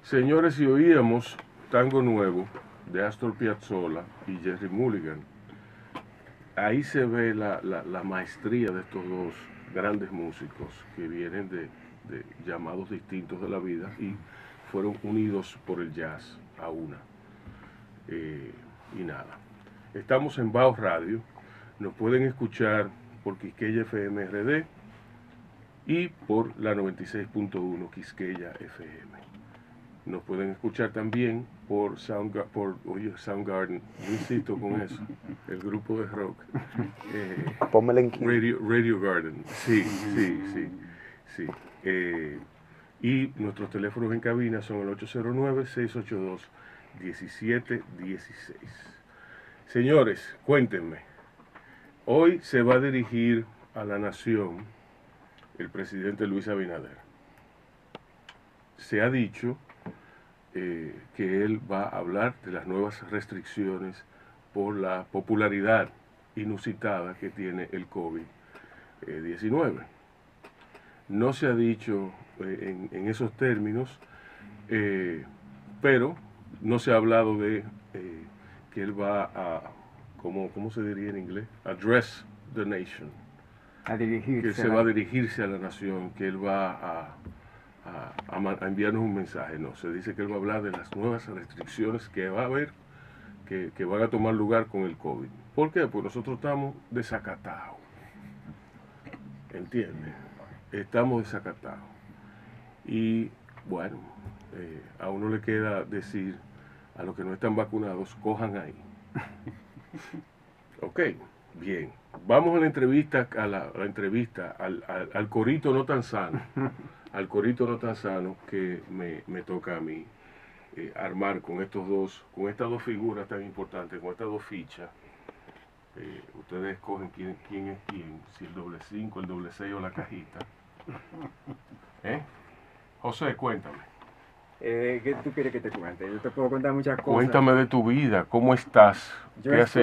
Señores, si oíamos Tango Nuevo de Astor Piazzolla y Jerry Mulligan, ahí se ve la maestría de estos dos grandes músicos que vienen de llamados distintos de la vida y fueron unidos por el jazz a una. Y nada, estamos en Baos Radio, nos pueden escuchar por Quisqueya FM RD y por la 96.1 Quisqueya FM. Nos pueden escuchar también por Soundgarden, yo insisto con eso, el grupo de rock. Radio Garden, sí. Y nuestros teléfonos en cabina son el 809-682-1716. Señores, cuéntenme, hoy se va a dirigir a la nación el presidente Luis Abinader. Se ha dicho que él va a hablar de las nuevas restricciones por la popularidad inusitada que tiene el COVID-19. No se ha dicho en esos términos, pero no se ha hablado de que él va a, ¿cómo se diría en inglés? Address the nation. Que él se va a dirigirse a la nación, que él va a enviarnos un mensaje. No, se dice que él va a hablar de las nuevas restricciones que va a haber, que van a tomar lugar con el COVID. ¿Por qué? Pues nosotros estamos desacatados. ¿Entiendes? Estamos desacatados. Y bueno, a uno le queda decir a los que no están vacunados, cojan ahí. Ok, bien. Vamos a la entrevista, al corito no tan sano. Al corito no tan sano que me toca a mí armar con estas dos figuras tan importantes, con estas dos fichas. Ustedes escogen quién es quién, si el doble 5, el doble 6 o la cajita. José, cuéntame. ¿Qué tú quieres que te cuente? Yo te puedo contar muchas cosas. Cuéntame de tu vida, ¿cómo estás? ¿Qué has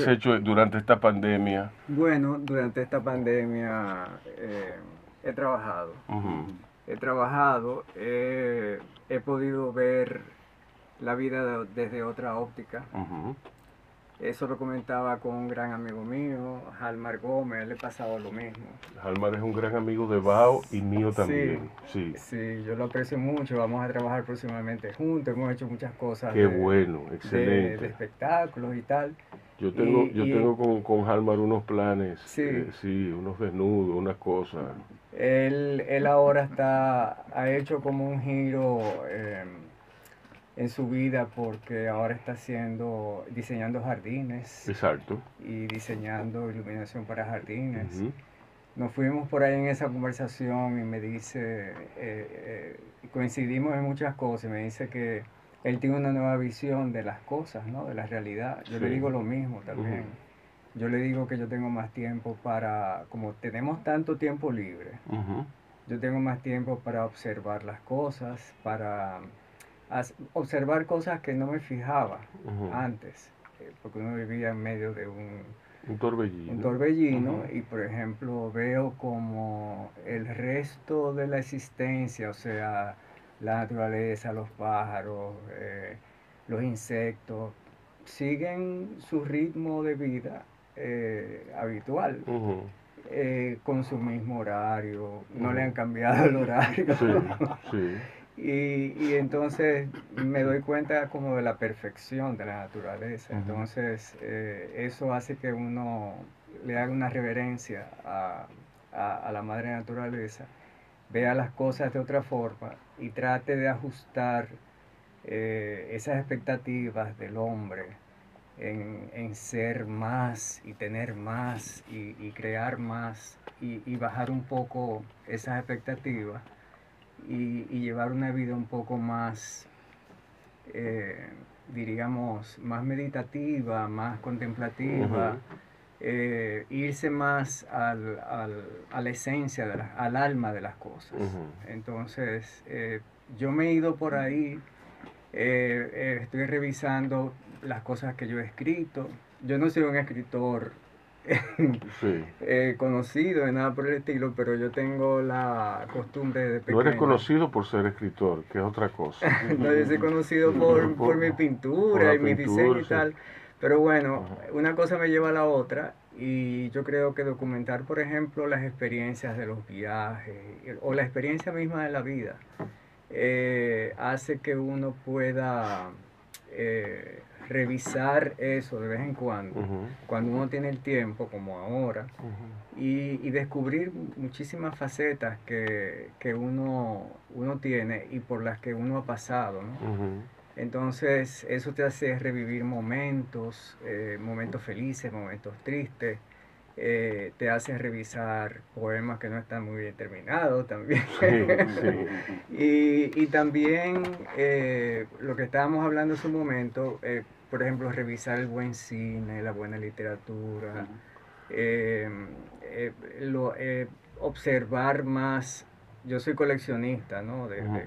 hecho durante esta pandemia? Bueno, durante esta pandemia he trabajado. He trabajado, he podido ver la vida desde otra óptica. Eso lo comentaba con un gran amigo mío, Halmar Gómez, le he pasado lo mismo. Halmar es un gran amigo de Bao y mío también. Sí, yo lo aprecio mucho, vamos a trabajar próximamente juntos, hemos hecho muchas cosas. Qué bueno, excelente. De espectáculos y tal. Yo tengo con Halmar unos planes, unos desnudos, unas cosas. Él ahora ha hecho como un giro en su vida porque ahora está diseñando jardines. Exacto. Y diseñando iluminación para jardines. Nos fuimos por ahí en esa conversación y me dice, coincidimos en muchas cosas, y me dice que él tiene una nueva visión de las cosas, ¿no? De la realidad. Yo le digo lo mismo también. Yo le digo que yo tengo más tiempo como tenemos tanto tiempo libre, yo tengo más tiempo para observar las cosas, para observar cosas que no me fijaba antes, porque uno vivía en medio de un torbellino y por ejemplo veo como el resto de la existencia, o sea, la naturaleza, los pájaros, los insectos, siguen su ritmo de vida habitual, con su mismo horario, no le han cambiado el horario. Y entonces me doy cuenta como de la perfección de la naturaleza. Entonces eso hace que uno le haga una reverencia a la madre naturaleza, vea las cosas de otra forma y trate de ajustar esas expectativas del hombre en ser más y tener más y crear más y bajar un poco esas expectativas. Y llevar una vida un poco más, diríamos, más meditativa, más contemplativa, irse más a la esencia, al alma de las cosas. Entonces, yo me he ido por ahí, estoy revisando las cosas que yo he escrito. Yo no soy un escritor Sí. conocido ni nada por el estilo, pero yo tengo la costumbre de No eres pequeño. conocido por ser escritor, que es otra cosa. No, yo soy conocido por mi por pintura la y mis diseños pintura, y sí. tal, pero bueno, Ajá. una cosa me lleva a la otra y yo creo que documentar, por ejemplo, las experiencias de los viajes o la experiencia misma de la vida hace que uno pueda revisar eso de vez en Ujú, cuando uno tiene el tiempo, como ahora, ujú, y descubrir muchísimas facetas que uno tiene y por las que uno ha pasado, ¿no? ujú. Entonces eso te hace revivir momentos, momentos felices, momentos tristes, te hace revisar poemas que no están muy bien terminados también. Sí, sí. Y también lo que estábamos hablando hace un momento, por ejemplo, revisar el buen cine, la buena literatura, eh, eh, lo, observar más. Yo soy coleccionista, ¿no? Ujú.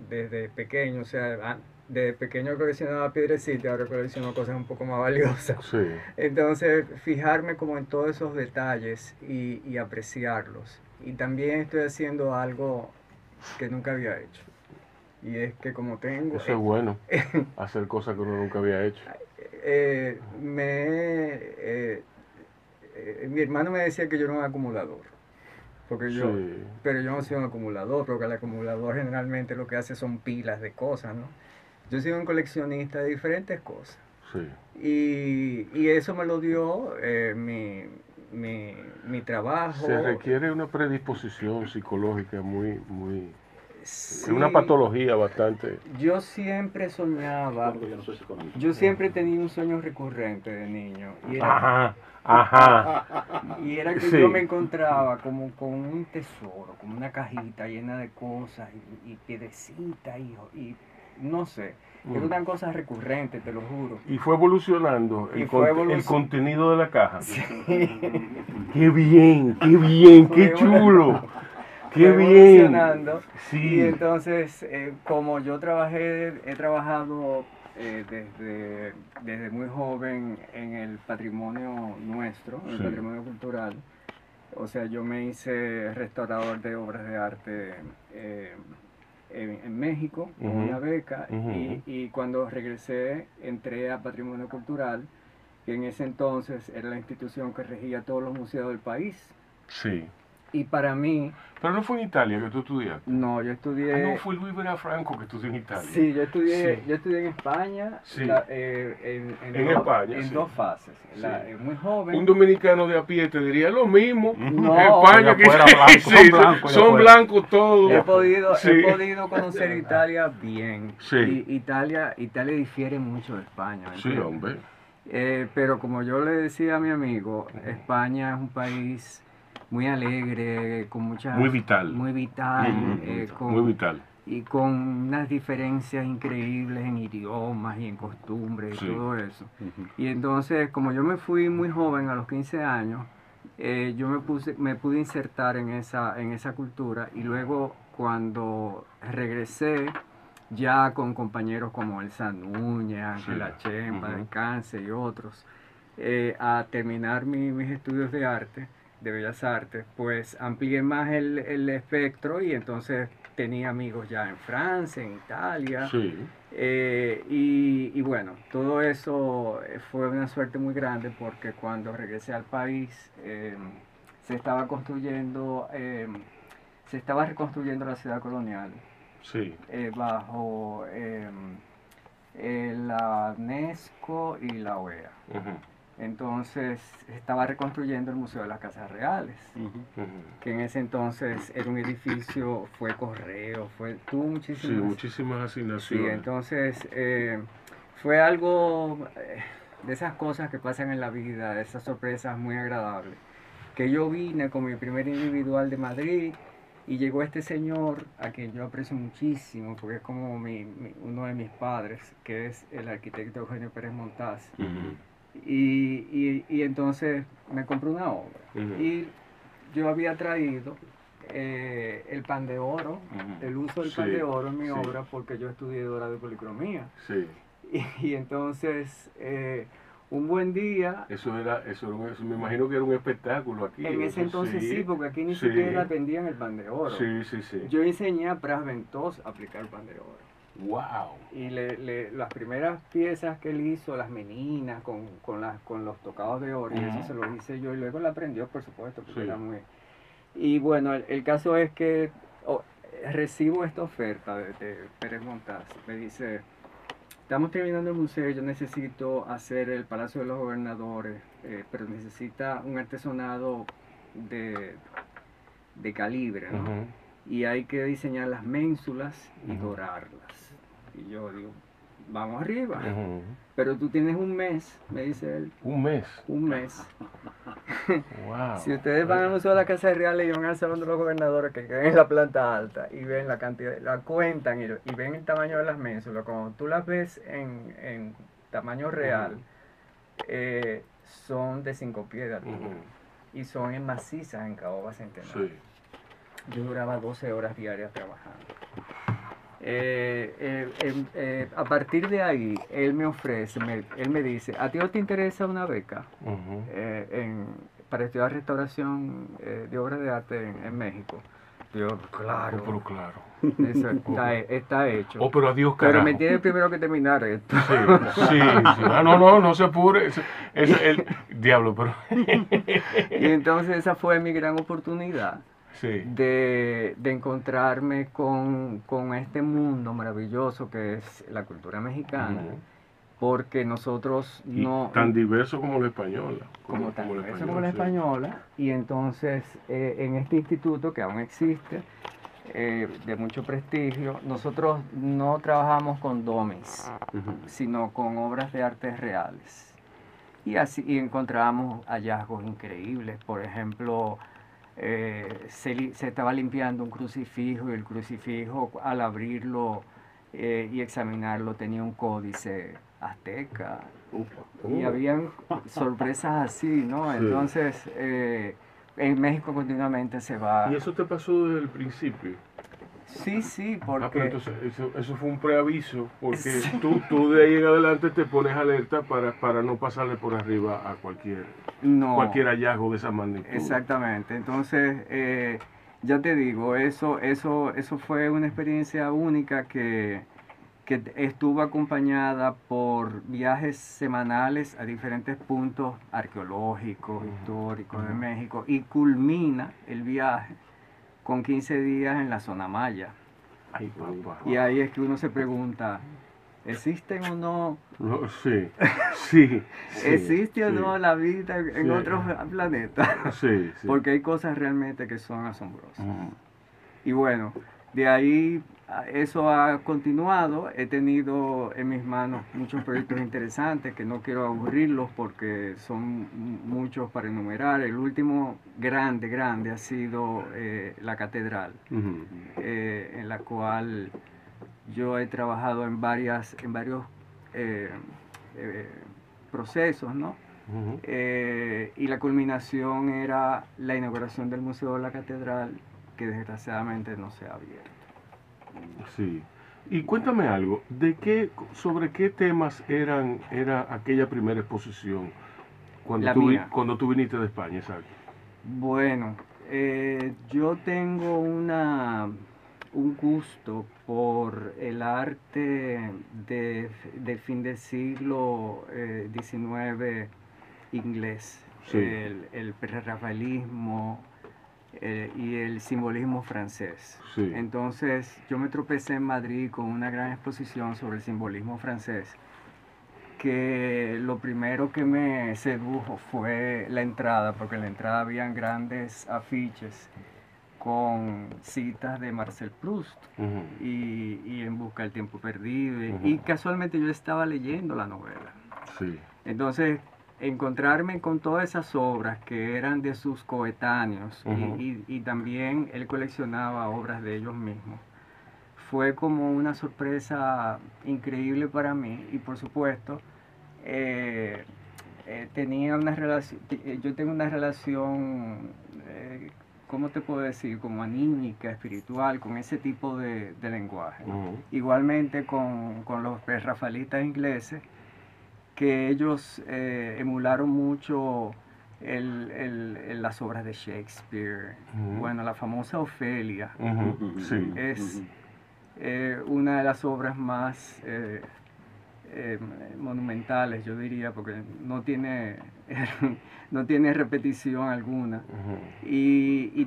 Desde pequeño, o sea, de pequeño coleccionaba piedrecitas, ahora colecciono cosas un poco más valiosas. Sí. Entonces, fijarme como en todos esos detalles y apreciarlos. Y también estoy haciendo algo que nunca había hecho. Y es que como tengo, Eso es bueno, hacer cosas que uno nunca había hecho. eh, me, eh, mi hermano me decía que yo era un acumulador. Porque yo, Sí, pero yo no soy un acumulador, porque el acumulador generalmente lo que hace son pilas de cosas, ¿no? Yo soy un coleccionista de diferentes cosas. sí. Y eso me lo dio mi Se trabajo. requiere una predisposición psicológica es una Sí, patología bastante. yo siempre soñaba, yo siempre tenía un sueño recurrente de niño, Ajá, ajá. y era que yo me Sí. encontraba como con un tesoro, como una cajita llena de cosas y piedecitas y no sé, era Mm. una cosa recurrente, te lo juro. Y fue evolucionando Y fue el evolucionando. contenido de la caja. Sí. Qué bien, Fue, qué chulo. Qué fue bien. evolucionando y Sí, entonces como yo he trabajado desde muy joven en el patrimonio nuestro, en el sí. patrimonio cultural, o sea, yo me hice restaurador de obras de arte eh, en México con Ujú, una beca ujú. y cuando regresé entré a patrimonio cultural, que en ese entonces era la institución que regía todos los museos del país. Sí. Y para mí, Pero no fue en Italia que tú estudiaste. no, yo Ah, no, estudié, fue Luis Vera Franco que estudió en Italia. sí, Sí, yo estudié en España sí. En España, en sí. dos fases. Sí. Muy Un joven. dominicano de a pie te diría lo mismo. No, España que sí, son blancos he todos. he Sí, podido conocer Italia bien. sí, Y Italia difiere mucho de España, ¿me sí, entiendes? hombre. Pero como yo le decía a mi amigo, España es un país muy alegre, con Muy muchas, vital. muy vital, Muy vital. y con unas diferencias increíbles en idiomas y en costumbres y Sí. todo eso. Y entonces, como yo me fui muy joven, a los 15 años, yo me pude insertar en esa cultura y luego cuando regresé, ya con compañeros como Elsa Núñez, Sí. Ángela Chempa, Ujú. Descanse y otros, a terminar mis estudios de arte, de Bellas Artes, pues amplié más el espectro y entonces tenía amigos ya en Francia, en Italia, Sí. y bueno, todo eso fue una suerte muy grande porque cuando regresé al país se estaba construyendo, se estaba reconstruyendo la ciudad colonial Sí. bajo la UNESCO y la OEA. Ujú, Entonces estaba reconstruyendo el Museo de las Casas Reales, ujú. que en ese entonces era un edificio, fue correo, tuvo Sí, muchísimas. muchísimas Sí, asignaciones. entonces fue algo de esas cosas que pasan en la vida, de esas sorpresas muy agradables, que yo vine con mi primer individual de Madrid y llegó este señor a quien yo aprecio muchísimo, porque es como uno de mis padres, que es el arquitecto Eugenio Pérez Montaz. Ujú, Y entonces me compró una obra. ujú, Y yo había traído el pan de oro, ujú. el uso del pan Sí, de oro en mi sí, obra, porque yo estudié dorado y policromía. sí. Y entonces un buen día. Eso me imagino que era un espectáculo aquí. En ese entonces sí, porque aquí ni siquiera vendían el pan de oro. Sí, sí, sí. Yo enseñé a Pras Ventos a aplicar el pan de oro. ¡Wow! Y las primeras piezas que él hizo, las meninas con los tocados de oro, y eso se lo hice yo, y luego la aprendió, por supuesto, porque era muy... Y bueno, el caso es que recibo esta oferta de Pérez Montaz. Me dice, estamos terminando el museo, yo necesito hacer el Palacio de los Gobernadores, pero necesita un artesonado de calibre, ¿no? Y hay que diseñar las ménsulas y dorarlas. Y yo digo, vamos arriba. Pero tú tienes un mes, me dice él. ¿Un mes? Un mes. Wow. Si ustedes van al Museo de la Casa Real y van al Salón de los Gobernadores, que queda en la planta alta, y ven la cantidad, la cuentan y ven el tamaño de las ménsulas, cuando tú las ves en tamaño real, son de 5 pies de altura. Y son en macizas en caoba centenario. Sí. Yo duraba 12 horas diarias trabajando. A partir de ahí, él me ofrece, él me dice, ¿a ti no te interesa una beca para estudiar restauración de obras de arte en México? Yo, claro. Pero claro. Eso está hecho. Oh, pero adiós, carajo. Pero me tiene primero que terminar esto. Sí. Ah, no se apure. El diablo, pero... Y entonces esa fue mi gran oportunidad. Sí. De encontrarme con este mundo maravilloso que es la cultura mexicana, porque nosotros no... Tan diverso como la española. Como la española, y entonces en este instituto que aún existe, de mucho prestigio, nosotros no trabajamos con dummies, sino con obras de arte reales. Y así encontramos hallazgos increíbles, por ejemplo... se estaba limpiando un crucifijo y el crucifijo al abrirlo y examinarlo tenía un códice azteca y habían sorpresas así, ¿no? Sí. Entonces en México continuamente se va... ¿Y eso te pasó desde el principio? Sí, porque... pero entonces eso fue un preaviso, porque sí. tú de ahí en adelante te pones alerta para no pasarle por arriba a cualquier hallazgo de esa magnitud. Exactamente, entonces ya te digo, eso fue una experiencia única que estuvo acompañada por viajes semanales a diferentes puntos arqueológicos, históricos de México, y culmina el viaje con 15 días en la zona maya. Ay, papá. Y ahí es que uno se pregunta, ¿existen o no? Sí. ¿Existe o no la vida en otros planetas? Sí. Porque hay cosas realmente que son asombrosas. Y bueno, de ahí eso ha continuado. He tenido en mis manos muchos proyectos interesantes que no quiero aburrirlos porque son muchos para enumerar. El último grande ha sido la catedral, en la cual yo he trabajado en varios procesos, ¿no? Y la culminación era la inauguración del Museo de la Catedral, que desgraciadamente no se ha abierto. Sí. Y cuéntame algo, sobre qué temas era aquella primera exposición cuando tú viniste de España, exacto? Bueno, yo tengo un gusto por el arte de fin del siglo XIX inglés, sí. El prerrafaelismo y el simbolismo francés. Sí. Entonces yo me tropecé en Madrid con una gran exposición sobre el simbolismo francés, que lo primero que me sedujo fue la entrada, porque en la entrada habían grandes afiches con citas de Marcel Proust y En busca del tiempo perdido, y casualmente yo estaba leyendo la novela. Sí. Entonces encontrarme con todas esas obras que eran de sus coetáneos y también él coleccionaba obras de ellos mismos, fue como una sorpresa increíble para mí. Y por supuesto tenía una relación, yo tengo una relación, ¿cómo te puedo decir? Como anímica, espiritual, con ese tipo de lenguaje. Igualmente con los prerrafaelitas ingleses, que ellos emularon mucho las obras de Shakespeare. Bueno, la famosa Ofelia Sí. es una de las obras más monumentales, yo diría, porque no tiene, no tiene repetición alguna. Y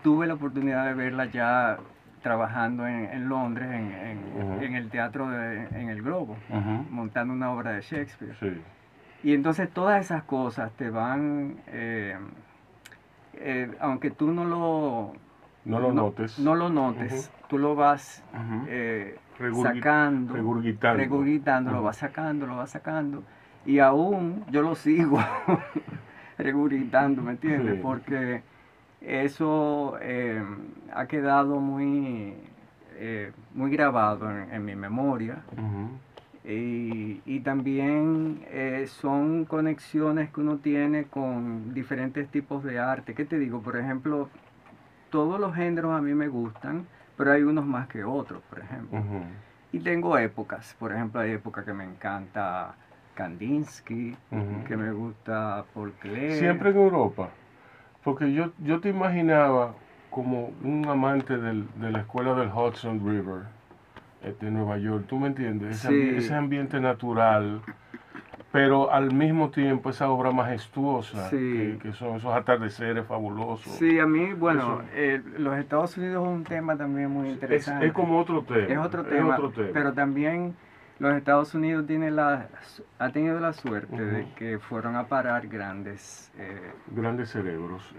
tuve la oportunidad de verla ya trabajando en Londres, en el teatro en el Globo, montando una obra de Shakespeare. Sí. Y entonces todas esas cosas te van, aunque tú no lo notes, no lo notes, tú lo vas sacando, regurgitando, lo vas sacando, y aún yo lo sigo regurgitando, ¿me entiendes? Sí. Porque eso ha quedado muy grabado en mi memoria. Y también son conexiones que uno tiene con diferentes tipos de arte. ¿Qué te digo? Por ejemplo, todos los géneros a mí me gustan, pero hay unos más que otros, por ejemplo. Y tengo épocas. Por ejemplo, hay épocas que me encanta Kandinsky, que me gusta Paul Klee. Siempre en Europa. Porque yo te imaginaba como un amante de la escuela del Hudson River de Nueva York, ¿tú me entiendes? Ese ambiente natural, pero al mismo tiempo esa obra majestuosa, que son esos atardeceres fabulosos. Sí, a mí, bueno, los Estados Unidos es un tema también muy interesante. Es como otro tema. Es otro tema, pero también los Estados Unidos ha tenido la suerte de que fueron a parar grandes cerebros.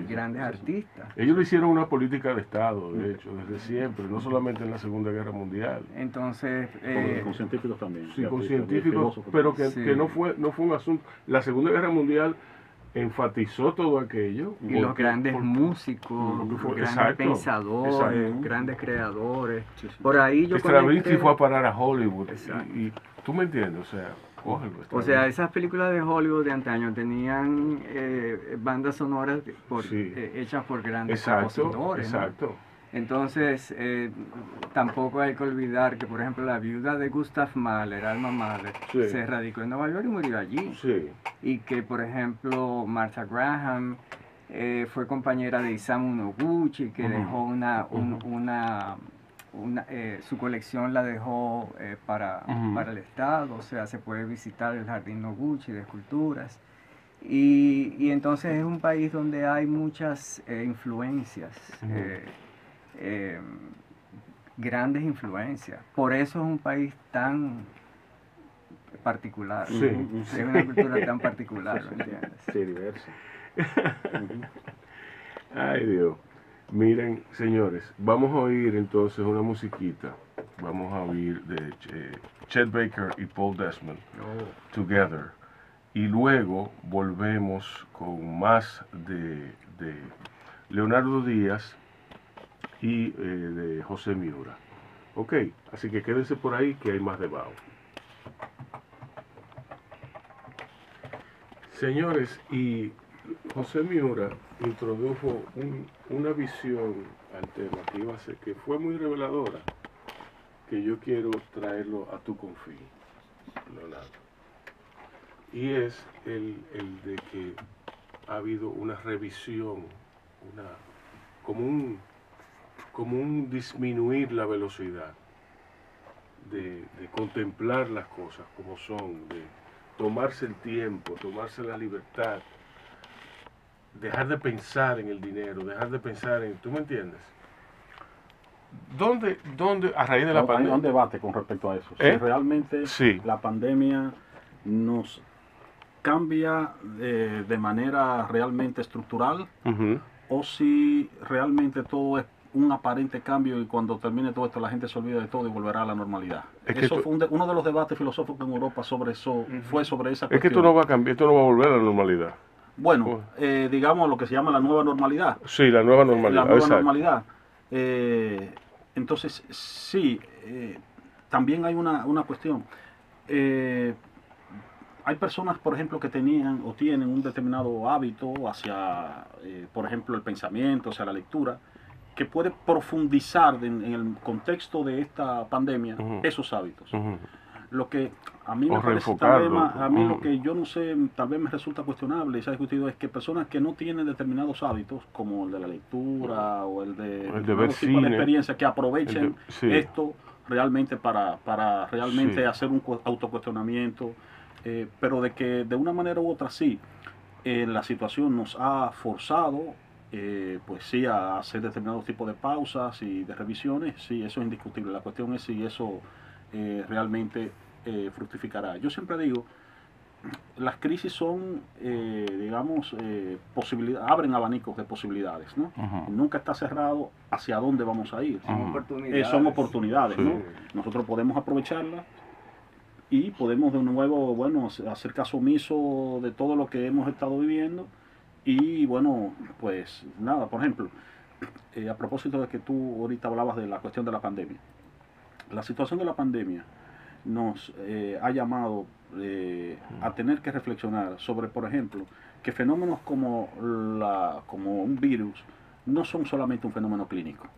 Grandes artistas. Ellos lo hicieron una política de Estado, de hecho, desde siempre, no solamente en la Segunda Guerra Mundial. Entonces... con científicos también. Sí, con científicos, pero que no fue un asunto... La Segunda Guerra Mundial enfatizó todo aquello. Y los grandes músicos, los grandes pensadores, grandes creadores. Por ahí yo Stravinsky fue a parar a Hollywood. Y tú me entiendes, o sea, esas películas de Hollywood de antaño tenían bandas sonoras hechas por grandes compositores. Exacto. Entonces, tampoco hay que olvidar que, por ejemplo, la viuda de Gustav Mahler, Alma Mahler, se radicó en Nueva York y murió allí. Y que, por ejemplo, Martha Graham fue compañera de Isamu Noguchi, que dejó su colección la dejó para el Estado, o sea, se puede visitar el Jardín Noguchi de esculturas. Y entonces es un país donde hay muchas influencias. Grandes influencias. Por eso es un país tan particular. Es una cultura tan particular, ¿me entiendes? Sí, diversa. Ay, Dios. Miren, señores, vamos a oír entonces una musiquita. Vamos a oír de Chet Baker y Paul Desmond, Together. Y luego volvemos con más de Leonardo Díaz y de José Miura. Ok, así que quédense por ahí que hay más de Bao. Señores, y José Miura introdujo una visión al tema que fue muy reveladora, que yo quiero traerlo a tu confín, Leonardo. Y es el de que ha habido una revisión, como un disminuir la velocidad, de contemplar las cosas como son, de tomarse el tiempo, tomarse la libertad, dejar de pensar en el dinero, dejar de pensar en... ¿Tú me entiendes? ¿Dónde a raíz de la pandemia? Hay un debate con respecto a eso. Si realmente la pandemia nos cambia de manera realmente estructural, o si realmente todo es un aparente cambio y cuando termine todo esto la gente se olvida de todo y volverá a la normalidad. Eso fue uno de los debates filosóficos en Europa sobre eso, fue sobre esa cuestión. Es que esto no va a cambiar, esto no va a volver a la normalidad. Bueno, digamos lo que se llama la nueva normalidad. Sí, la nueva normalidad. La nueva normalidad. Entonces, sí, también hay una cuestión. Hay personas, por ejemplo, que tenían o tienen un determinado hábito hacia, por ejemplo, el pensamiento, hacia la lectura, que puede profundizar en el contexto de esta pandemia esos hábitos. Lo que a mí me parece también, lo que yo no sé, tal vez me resulta cuestionable y se ha discutido es que personas que no tienen determinados hábitos, como el de la lectura o el de ver cine, de experiencia, que aprovechen esto realmente para realmente hacer un autocuestionamiento, pero de que de una manera u otra sí, la situación nos ha forzado, pues sí, a hacer determinados tipos de pausas y de revisiones, sí, eso es indiscutible. La cuestión es si eso realmente fructificará. Yo siempre digo, las crisis son, digamos, posibilidades, abren abanicos de posibilidades, ¿no? Nunca está cerrado hacia dónde vamos a ir. Son oportunidades, ¿no? Nosotros podemos aprovecharlas y podemos de nuevo, bueno, hacer caso omiso de todo lo que hemos estado viviendo y, bueno, pues nada, por ejemplo, a propósito de que tú ahorita hablabas de la cuestión de la pandemia. La situación de la pandemia nos ha llamado a tener que reflexionar sobre, por ejemplo, que fenómenos como un virus no son solamente un fenómeno clínico,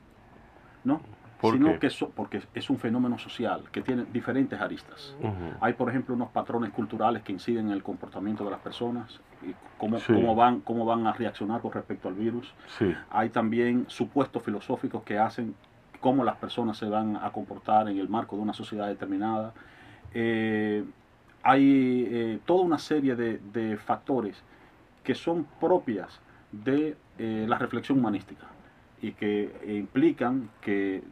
¿no? Sino que porque es un fenómeno social que tiene diferentes aristas. Hay, por ejemplo, unos patrones culturales que inciden en el comportamiento de las personas y cómo van a reaccionar con respecto al virus. Hay también supuestos filosóficos que hacen cómo las personas se van a comportar en el marco de una sociedad determinada. Hay toda una serie de factores que son propias de la reflexión humanística y que implican que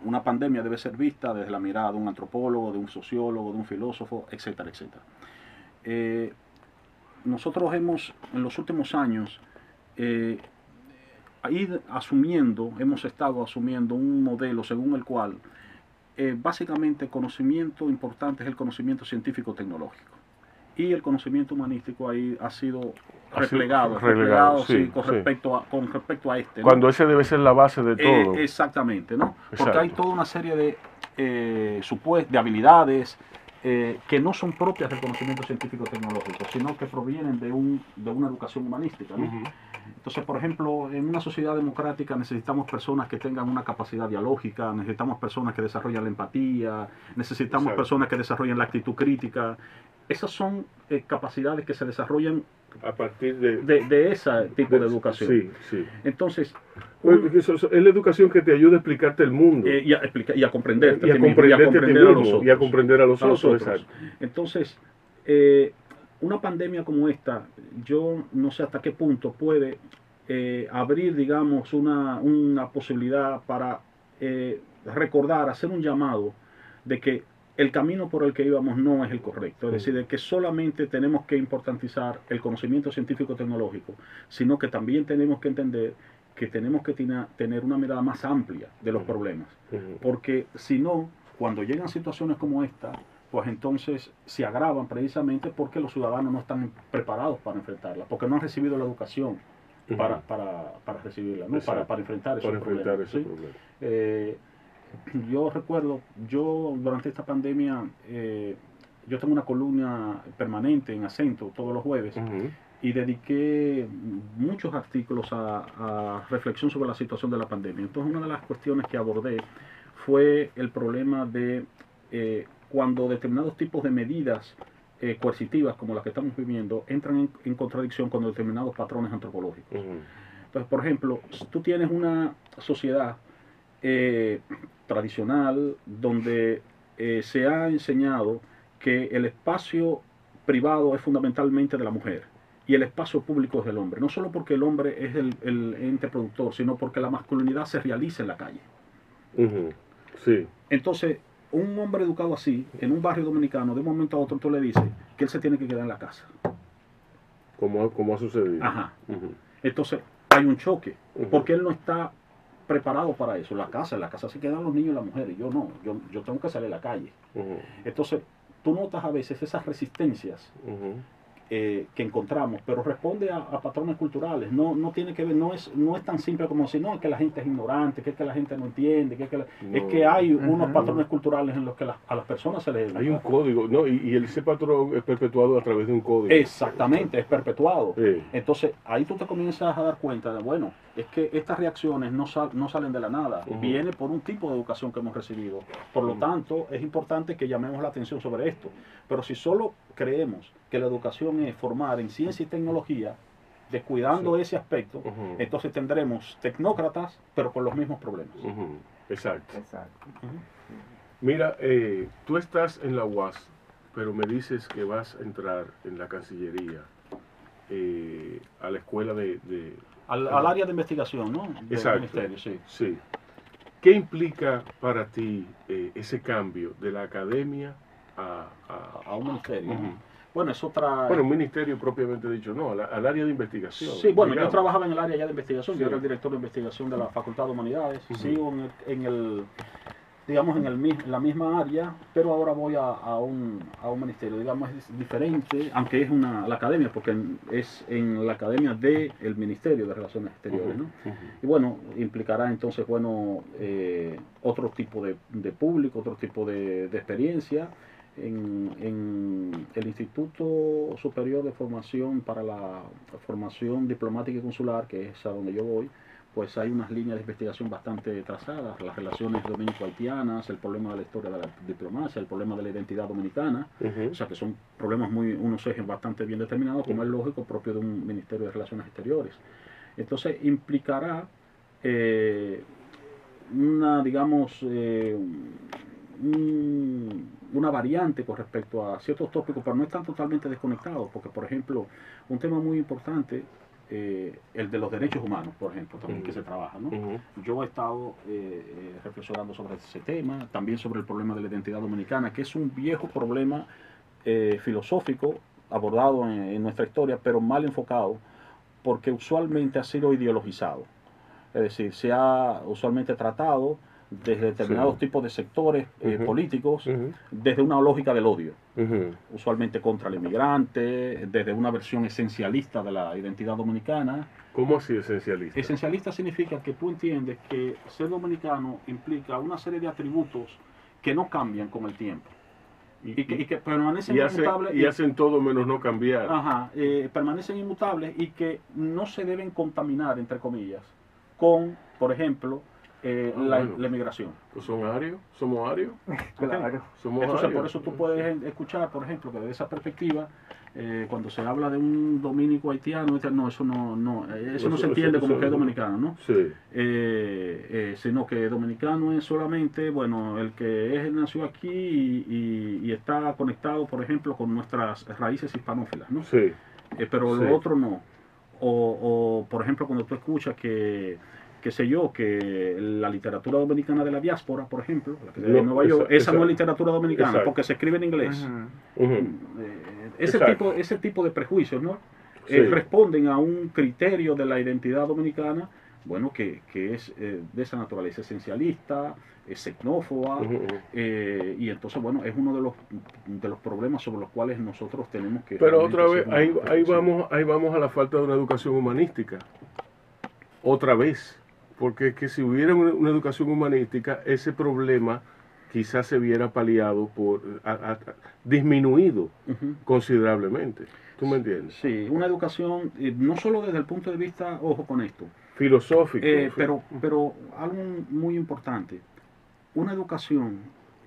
una pandemia debe ser vista desde la mirada de un antropólogo, de un sociólogo, de un filósofo, etcétera, etcétera. Nosotros hemos, en los últimos años, hemos estado asumiendo un modelo según el cual básicamente conocimiento importante es el conocimiento científico-tecnológico. Y el conocimiento humanístico ahí ha sido relegado con respecto a este, ¿no? Cuando ese debe ser la base de todo. Exactamente, ¿no? Porque hay toda una serie de habilidades que no son propias del conocimiento científico-tecnológico, sino que provienen de una educación humanística, ¿no? Entonces, por ejemplo, en una sociedad democrática necesitamos personas que tengan una capacidad dialógica, necesitamos personas que desarrollen la empatía, necesitamos personas que desarrollen la actitud crítica. Esas son capacidades que se desarrollan a partir de ese tipo de educación. Entonces, es la educación que te ayuda a explicarte el mundo. Y a comprenderte. Y a comprender a los otros. Entonces, una pandemia como esta, yo no sé hasta qué punto puede abrir, digamos, una posibilidad para recordar, hacer un llamado de que el camino por el que íbamos no es el correcto. Es decir, de que solamente tenemos que importantizar el conocimiento científico-tecnológico, sino que también tenemos que entender que tenemos que tener una mirada más amplia de los problemas. Porque si no, cuando llegan situaciones como esta, pues entonces se agravan precisamente porque los ciudadanos no están preparados para enfrentarla, porque no han recibido la educación para recibirla, ¿no? para enfrentar esos problemas. Yo recuerdo, durante esta pandemia, yo tengo una columna permanente en Acento todos los jueves y dediqué muchos artículos a reflexión sobre la situación de la pandemia. Entonces, una de las cuestiones que abordé fue el problema de cuando determinados tipos de medidas coercitivas como las que estamos viviendo entran en contradicción con determinados patrones antropológicos. Entonces, por ejemplo, si tú tienes una sociedad tradicional donde se ha enseñado que el espacio privado es fundamentalmente de la mujer y el espacio público es del hombre, no solo porque el hombre es el ente productor, sino porque la masculinidad se realiza en la calle. Entonces, un hombre educado así, en un barrio dominicano, de un momento a otro tú le dices que él se tiene que quedar en la casa. Como ha sucedido. Entonces, hay un choque, porque él no está preparado para eso. En la casa se quedan los niños y las mujeres, yo no, yo tengo que salir a la calle. Entonces, tú notas a veces esas resistencias que encontramos, pero responde a patrones culturales. No tiene que ver, no es tan simple como decir, no, es que la gente es ignorante, que es que la gente no entiende, es que hay unos patrones culturales en los que a las personas se les educa. Hay un código, ¿no? Y ese patrón es perpetuado a través de un código. Exactamente, es perpetuado. Sí. Entonces, ahí tú te comienzas a dar cuenta de, bueno, es que estas reacciones no salen de la nada, viene por un tipo de educación que hemos recibido. Por lo tanto, es importante que llamemos la atención sobre esto. Pero si solo creemos que la educación es formar en ciencia y tecnología, descuidando ese aspecto, entonces tendremos tecnócratas, pero con los mismos problemas. Exacto. Mira, tú estás en la UAS, pero me dices que vas a entrar en la Cancillería, a la escuela al área de investigación, ¿no? Exacto. Ministerio, sí. ¿Qué implica para ti ese cambio de la academia a un ministerio? Bueno, es otra... Bueno, un ministerio propiamente dicho, no, al área de investigación. Sí, bueno, digamos. Yo trabajaba en el área ya de investigación, yo era el director de investigación de la Facultad de Humanidades, sigo digamos, en la misma área, pero ahora voy a un ministerio, digamos, es diferente, aunque es la academia, porque es en la academia del Ministerio de Relaciones Exteriores, ¿no? Y bueno, implicará entonces, bueno, otro tipo de público, otro tipo de experiencia. En el Instituto Superior de Formación para la Formación Diplomática y Consular, que es a donde yo voy, pues hay unas líneas de investigación bastante trazadas, las relaciones dominico-haitianas, el problema de la historia de la diplomacia, el problema de la identidad dominicana, o sea que son problemas unos ejes bastante bien determinados, como es lógico, propio de un Ministerio de Relaciones Exteriores. Entonces implicará una variante con respecto a ciertos tópicos, pero no están totalmente desconectados, porque por ejemplo, un tema muy importante, el de los derechos humanos, por ejemplo, también que se trabaja, ¿no? Yo he estado reflexionando sobre ese tema, también sobre el problema de la identidad dominicana, que es un viejo problema filosófico abordado en nuestra historia, pero mal enfocado, porque usualmente ha sido ideologizado. Es decir, se ha usualmente tratado desde determinados tipos de sectores políticos, desde una lógica del odio, usualmente contra el inmigrante, desde una versión esencialista de la identidad dominicana. ¿Cómo así esencialista? Esencialista significa que tú entiendes que ser dominicano implica una serie de atributos que no cambian con el tiempo. Y que permanecen inmutables. Y hacen todo menos no cambiar. Permanecen inmutables y que no se deben contaminar, entre comillas, con, por ejemplo, la emigración. ¿Son arios? ¿Somos arios? Claro. Somos arios. Arios. Por eso tú puedes escuchar, por ejemplo, que desde esa perspectiva, cuando se habla de un dominico haitiano, no, eso no se entiende como que es dominicano, ¿no? Sí. Sino que dominicano es solamente, bueno, el que nació aquí y está conectado, por ejemplo, con nuestras raíces hispanófilas, ¿no? Sí. Pero lo otro no. O, por ejemplo, cuando tú escuchas que la literatura dominicana de la diáspora, por ejemplo, la que de Nueva York, esa no es literatura dominicana, porque se escribe en inglés. Ese tipo de prejuicios, ¿no? Responden a un criterio de la identidad dominicana, bueno, que es de esa naturaleza, esencialista, xenófoba, y entonces, bueno, es uno de los problemas sobre los cuales nosotros tenemos que... Pero otra vez, ahí vamos a la falta de una educación humanística. Otra vez. Porque es que si hubiera una educación humanística, ese problema quizás se viera paliado, disminuido considerablemente. ¿Tú me entiendes? Sí, una educación, no solo desde el punto de vista, ojo con esto, filosófico. Pero algo muy importante, una educación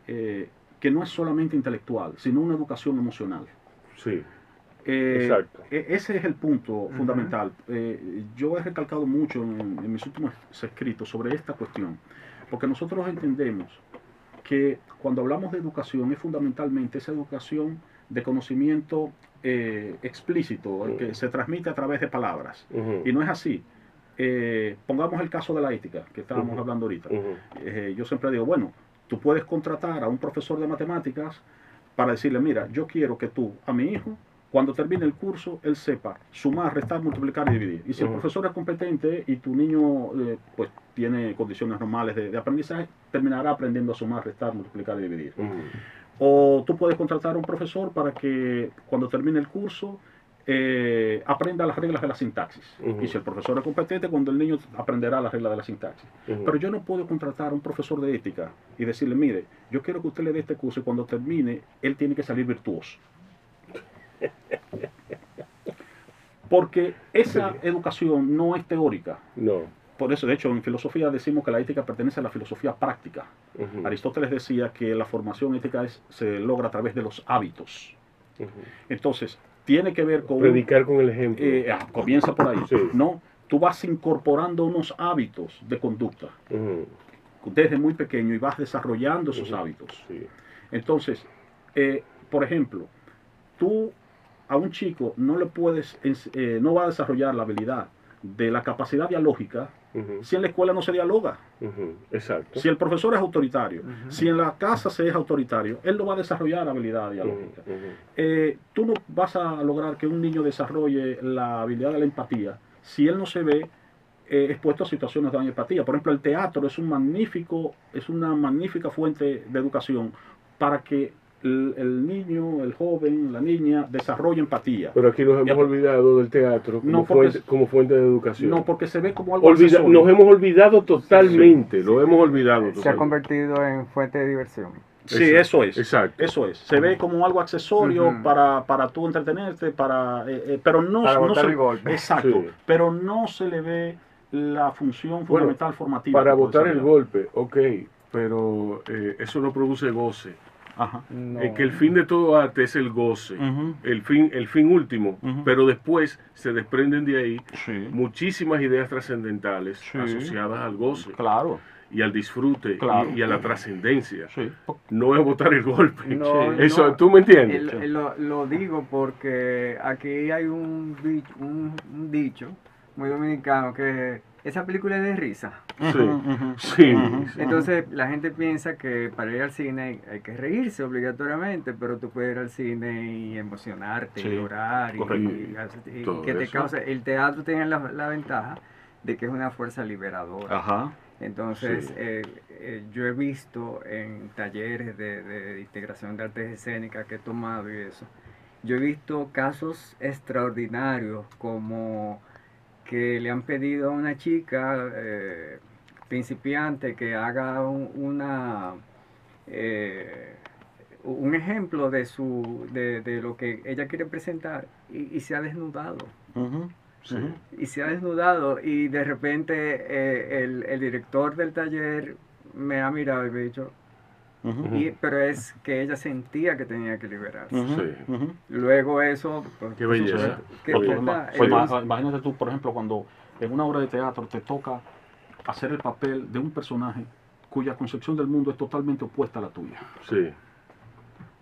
que no es solamente intelectual, sino una educación emocional. Sí. Exacto. Ese es el punto fundamental. Yo he recalcado mucho en mis últimos escritos sobre esta cuestión, porque nosotros entendemos que cuando hablamos de educación es fundamentalmente esa educación de conocimiento explícito, el que se transmite a través de palabras, y no es así. Pongamos el caso de la ética, que estábamos hablando ahorita. Yo siempre digo, bueno, tú puedes contratar a un profesor de matemáticas para decirle, mira, yo quiero que tú, a mi hijo, cuando termine el curso, él sepa sumar, restar, multiplicar y dividir. Y si el profesor es competente y tu niño pues tiene condiciones normales de aprendizaje, terminará aprendiendo a sumar, restar, multiplicar y dividir. O tú puedes contratar a un profesor para que cuando termine el curso, aprenda las reglas de la sintaxis. Y si el profesor es competente, cuando el niño aprenderá las reglas de la sintaxis. Pero yo no puedo contratar a un profesor de ética y decirle, mire, yo quiero que usted le dé este curso y cuando termine, él tiene que salir virtuoso. Porque esa educación no es teórica. No. Por eso, de hecho, en filosofía decimos que la ética pertenece a la filosofía práctica. Aristóteles decía que la formación ética se logra a través de los hábitos. Entonces, tiene que ver con... Predicar con el ejemplo. Comienza por ahí, ¿no? Tú vas incorporando unos hábitos de conducta desde muy pequeño y vas desarrollando esos hábitos. Entonces, por ejemplo, tú a un chico no le puedes, no va a desarrollar la habilidad de la capacidad dialógica si en la escuela no se dialoga. Exacto. Si el profesor es autoritario, si en la casa se es autoritario, él no va a desarrollar habilidad dialógica. Tú no vas a lograr que un niño desarrolle la habilidad de la empatía si él no se ve expuesto a situaciones de empatía. Por ejemplo, el teatro es una magnífica fuente de educación para que el niño, el joven, la niña desarrolla empatía. Pero aquí nos hemos olvidado del teatro como fuente de educación. No, porque se ve como algo accesorio. Nos hemos olvidado totalmente, lo hemos olvidado. Se ha convertido en fuente de diversión. Sí, eso es. Exacto. Eso es. Se ve como algo accesorio para tú entretenerte, pero no, para no botar se, el golpe. Exacto. Sí. Pero no se le ve la función fundamental formativa. Para botar el golpe, ok, pero eso no produce goce. No. Que el fin de todo arte es el goce, el fin último, pero después se desprenden de ahí muchísimas ideas trascendentales asociadas al goce. Claro. Y al disfrute y a la trascendencia. No es botar el golpe. Eso, no, ¿tú me entiendes? Lo digo porque aquí hay un dicho muy dominicano que esa película es de risa. Sí. Entonces la gente piensa que para ir al cine hay que reírse obligatoriamente, pero tú puedes ir al cine y emocionarte, y llorar, y que te causa. El teatro tiene la ventaja de que es una fuerza liberadora. Entonces, yo he visto en talleres de integración de artes escénicas que he tomado y eso, yo he visto casos extraordinarios como que le han pedido a una chica principiante que haga un ejemplo de lo que ella quiere presentar y se ha desnudado. Y se ha desnudado y de repente el director del taller me ha mirado y me ha dicho, pero es que ella sentía que tenía que liberarse. Luego eso... Pues, qué belleza. Imagínate tú, por ejemplo, cuando en una obra de teatro te toca hacer el papel de un personaje cuya concepción del mundo es totalmente opuesta a la tuya. Sí.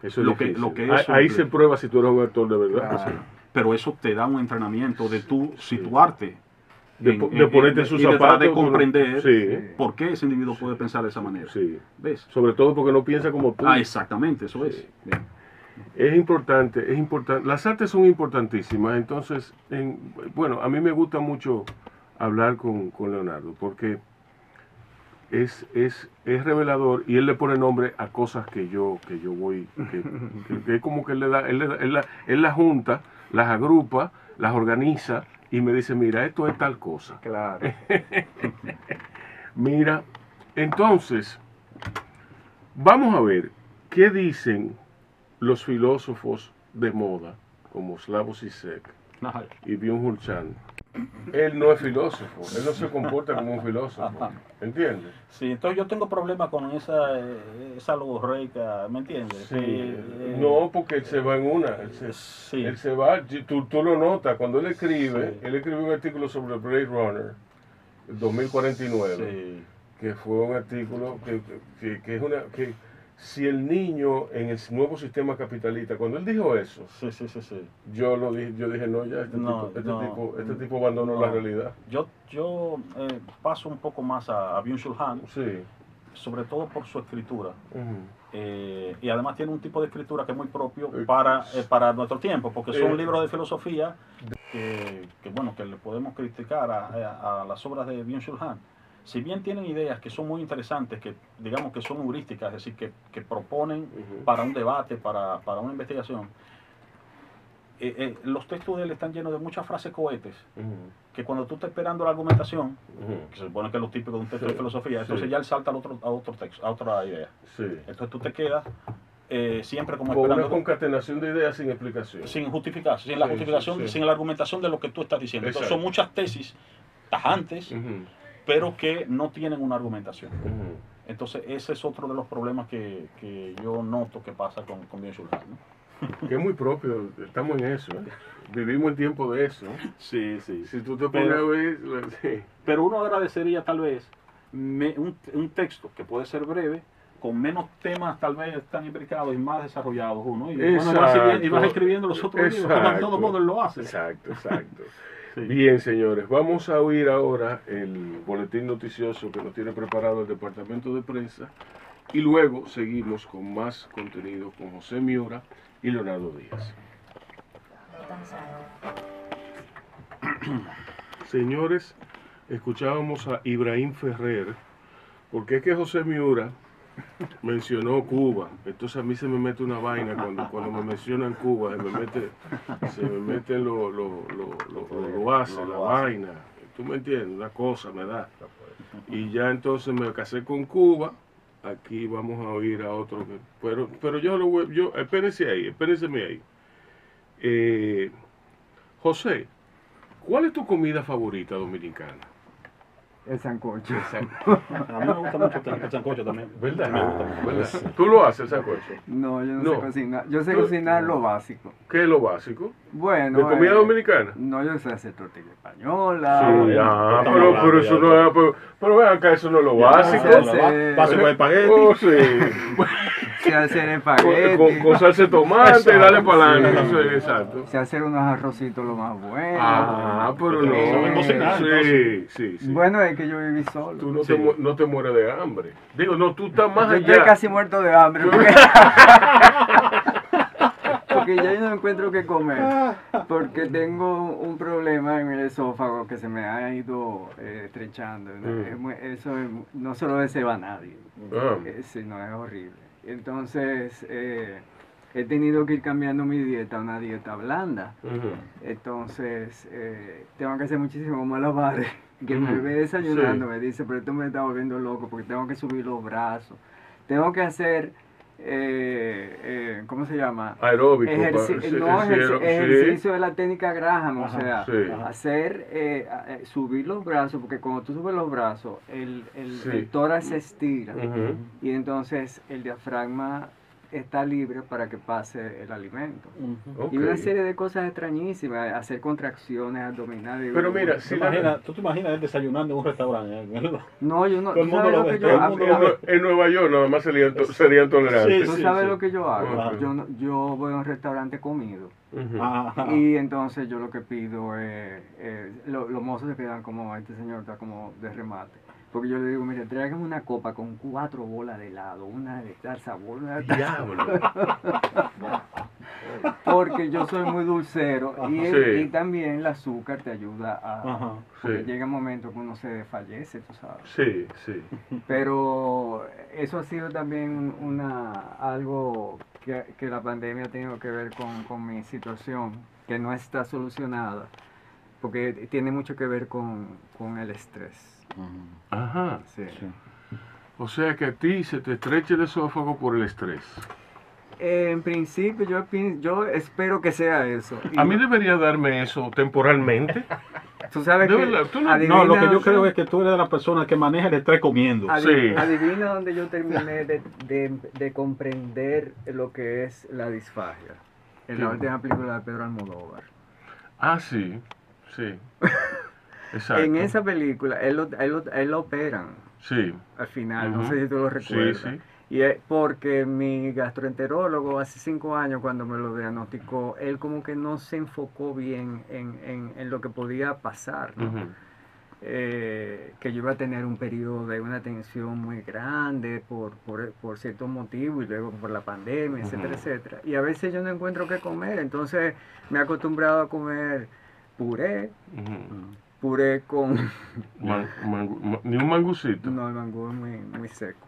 Eso es ahí se prueba si tú eres un actor de verdad. Pero eso te da un entrenamiento de tú situarte, de ponerte en sus zapatos, de comprender por qué ese individuo puede pensar de esa manera. ¿Ves? Sobre todo porque no piensa como tú. Exactamente, eso es. Bien. Es importante. Las artes son importantísimas. Entonces, bueno, a mí me gusta mucho hablar con Leonardo porque es revelador y él le pone nombre a cosas que yo voy, que es como que él la junta, las agrupa, las organiza y me dice, mira, esto es tal cosa. Claro. Mira, entonces, vamos a ver qué dicen los filósofos de moda, como Slavoj Žižek y Byung-Chul Han. Él no es filósofo, él no se comporta como un filósofo, ¿entiendes? Sí, entonces yo tengo problemas con esa logorreica, ¿me entiendes? Sí, no, porque él se va en una, él se va, tú lo notas, cuando él escribe un artículo sobre Blade Runner, 2049, que fue un artículo que es que si el niño en el nuevo sistema capitalista, cuando él dijo eso, yo dije, no, ya este tipo abandonó la realidad. Yo paso un poco más a Byung-Chul Han, sobre todo por su escritura. Y además tiene un tipo de escritura que es muy propio para nuestro tiempo, porque son libros de filosofía que le podemos criticar a las obras de Byung-Chul Han. Si bien tienen ideas que son muy interesantes, que digamos que son heurísticas, es decir, que proponen para un debate, para una investigación, los textos de él están llenos de muchas frases cohetes, que cuando tú estás esperando la argumentación, que se supone que es lo típico de un texto de filosofía, entonces ya él salta a otro texto, a otra idea. Entonces tú te quedas siempre como esperando. Una concatenación de ideas sin explicación. Sin justificarse, sin la justificación, sin la argumentación de lo que tú estás diciendo. Entonces son muchas tesis tajantes, pero que no tienen una argumentación. Entonces ese es otro de los problemas que yo noto que pasa con Byung-Chul Han, ¿no? Que es muy propio, estamos en eso, vivimos el tiempo de eso. Sí. Si tú te pones a ver... Sí. Pero uno agradecería tal vez un texto que puede ser breve, con menos temas tal vez tan imbricados y más desarrollados uno. Y vas escribiendo los otros libros, como en todo modo él lo hace. Exacto. Sí. Bien, señores, vamos a oír ahora el boletín noticioso que nos tiene preparado el departamento de prensa y luego seguimos con más contenido con José Miura y Leonardo Díaz. Señores, escuchábamos a Ibrahim Ferrer, porque es que José Miura mencionó Cuba. Entonces a mí se me mete una vaina cuando me mencionan Cuba, se me mete lo hace, la vaina. ¿Tú me entiendes? Una cosa me da. Y ya entonces me casé con Cuba. Aquí vamos a oír a otro, pero espérense ahí. José, ¿cuál es tu comida favorita dominicana? El sancocho. A mí me gusta mucho el sancocho también. ¿Verdad? Me gusta mucho. ¿Verdad? ¿Tú lo haces el sancocho? No, yo no sé cocinar. Yo sé cocinar lo básico. ¿Qué es lo básico? Bueno. ¿De comida dominicana? No, yo sé hacer tortilla española. Sí, pero eso no es. Pero vean acá, eso no es lo básico. Básico de espagueti. Oh, sí. Sé hacer espagueti. Con salsa de tomate y dale para adelante. Exacto. Sé hacer unos arrocitos lo más buenos. Pero no. Sí. Bueno, es que yo viví solo. Tú no te mueres de hambre. Digo, no, tú estás más allá. Yo estoy casi muerto de hambre. Porque ya yo no encuentro qué comer. Porque tengo un problema en el esófago que se me ha ido estrechando. Eso no se lo deseo a nadie. No, es horrible. Entonces, he tenido que ir cambiando mi dieta a una dieta blanda. Entonces, tengo que hacer muchísimo malabares. Que me ve desayunando, me dice, pero esto me está volviendo loco porque tengo que subir los brazos. Tengo que hacer, ¿cómo se llama? Aeróbico. Ejercicio de la técnica Graham, o sea, subir los brazos, porque cuando tú subes los brazos, el tórax se estira y entonces el diafragma está libre para que pase el alimento. Y una serie de cosas extrañísimas, hacer contracciones abdominales. Pero mira, ¿tú te imaginas él desayunando en un restaurante? No, yo no. Todo el mundo lo ve. En Nueva York nada más serían tolerantes. Tú sabes lo que yo hago. Yo voy a un restaurante comido. Y entonces yo lo que pido es, los mozos se quedan como, este señor está como de remate. Porque yo le digo, mire, tráigame una copa con 4 bolas de helado, una de tal sabor, una de tal sabor. Porque yo soy muy dulcero y también el azúcar te ayuda a... Porque llega un momento que uno se desfallece, tú sabes. Sí. Pero eso ha sido también algo que la pandemia ha tenido que ver con mi situación, que no está solucionada, porque tiene mucho que ver con el estrés. Ajá. Sí. O sea que a ti se te estrecha el esófago por el estrés. En principio yo espero que sea eso. A mí debería darme eso temporalmente. Tú sabes que no, lo que yo creo es que tú eres de la persona que maneja el estrés comiendo. Adivina donde yo terminé de comprender lo que es la disfagia. En la última película de Pedro Almodóvar. Sí. Exacto. En esa película, él lo operan. Sí. Al final, no sé si tú lo recuerdas. Sí. Y es porque mi gastroenterólogo hace 5 años, cuando me lo diagnosticó, él como que no se enfocó bien en lo que podía pasar, ¿no? Que yo iba a tener un periodo de una tensión muy grande por ciertos motivos y luego por la pandemia, etcétera. Y a veces yo no encuentro qué comer, entonces me he acostumbrado a comer puré. Puré con... ¿Ni un mangucito? No, el mangú es muy seco.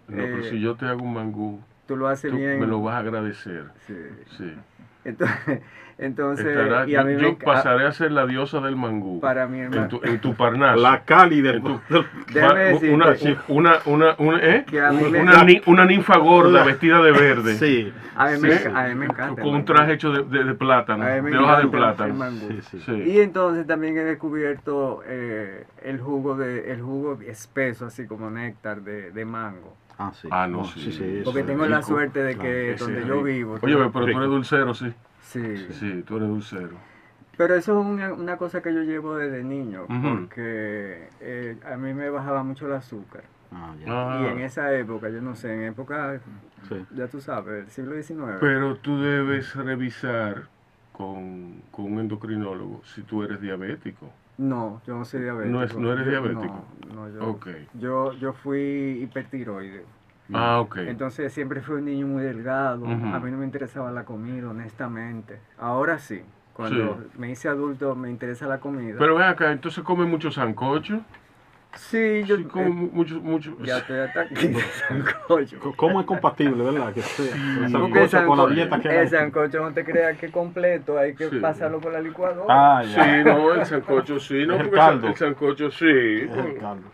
No, pero si yo te hago un mangú, tú lo haces bien. Me lo vas a agradecer. Sí. Entonces, y a mí yo pasaré a ser la diosa del mangú. Para mi hermano. En tu Parnaso. La Cali del una ninfa gorda vestida de verde. Sí. A mí me encanta. Con un traje hecho de plátano, de hoja de plátano. Sí. Y entonces también he descubierto el jugo espeso, así como néctar de mango. Ah, sí. No, sí. Porque tengo la suerte de que donde yo vivo. Oye, pero tú eres dulcero, sí. Sí, tú eres dulcero. Pero eso es una cosa que yo llevo desde niño, porque a mí me bajaba mucho el azúcar. Y en esa época, yo no sé, en época, ya tú sabes, del siglo XIX. Pero tú debes revisar con un endocrinólogo si tú eres diabético. No, yo no soy diabético. ¿No eres diabético? No, yo fui hipertiroide. Ok. Entonces siempre fui un niño muy delgado. A mí no me interesaba la comida, honestamente. Ahora sí. Cuando me hice adulto me interesa la comida. Pero ven acá, ¿entonces come mucho sancocho? Sí, yo como mucho. Ya estoy hasta aquí. Sancocho. ¿Cómo es compatible, verdad? Que sancocho con la dieta que hay. El sancocho no te creas que es completo, hay que pasarlo por la licuadora. El sancocho sí, no, porque el sancocho sí. El caldo.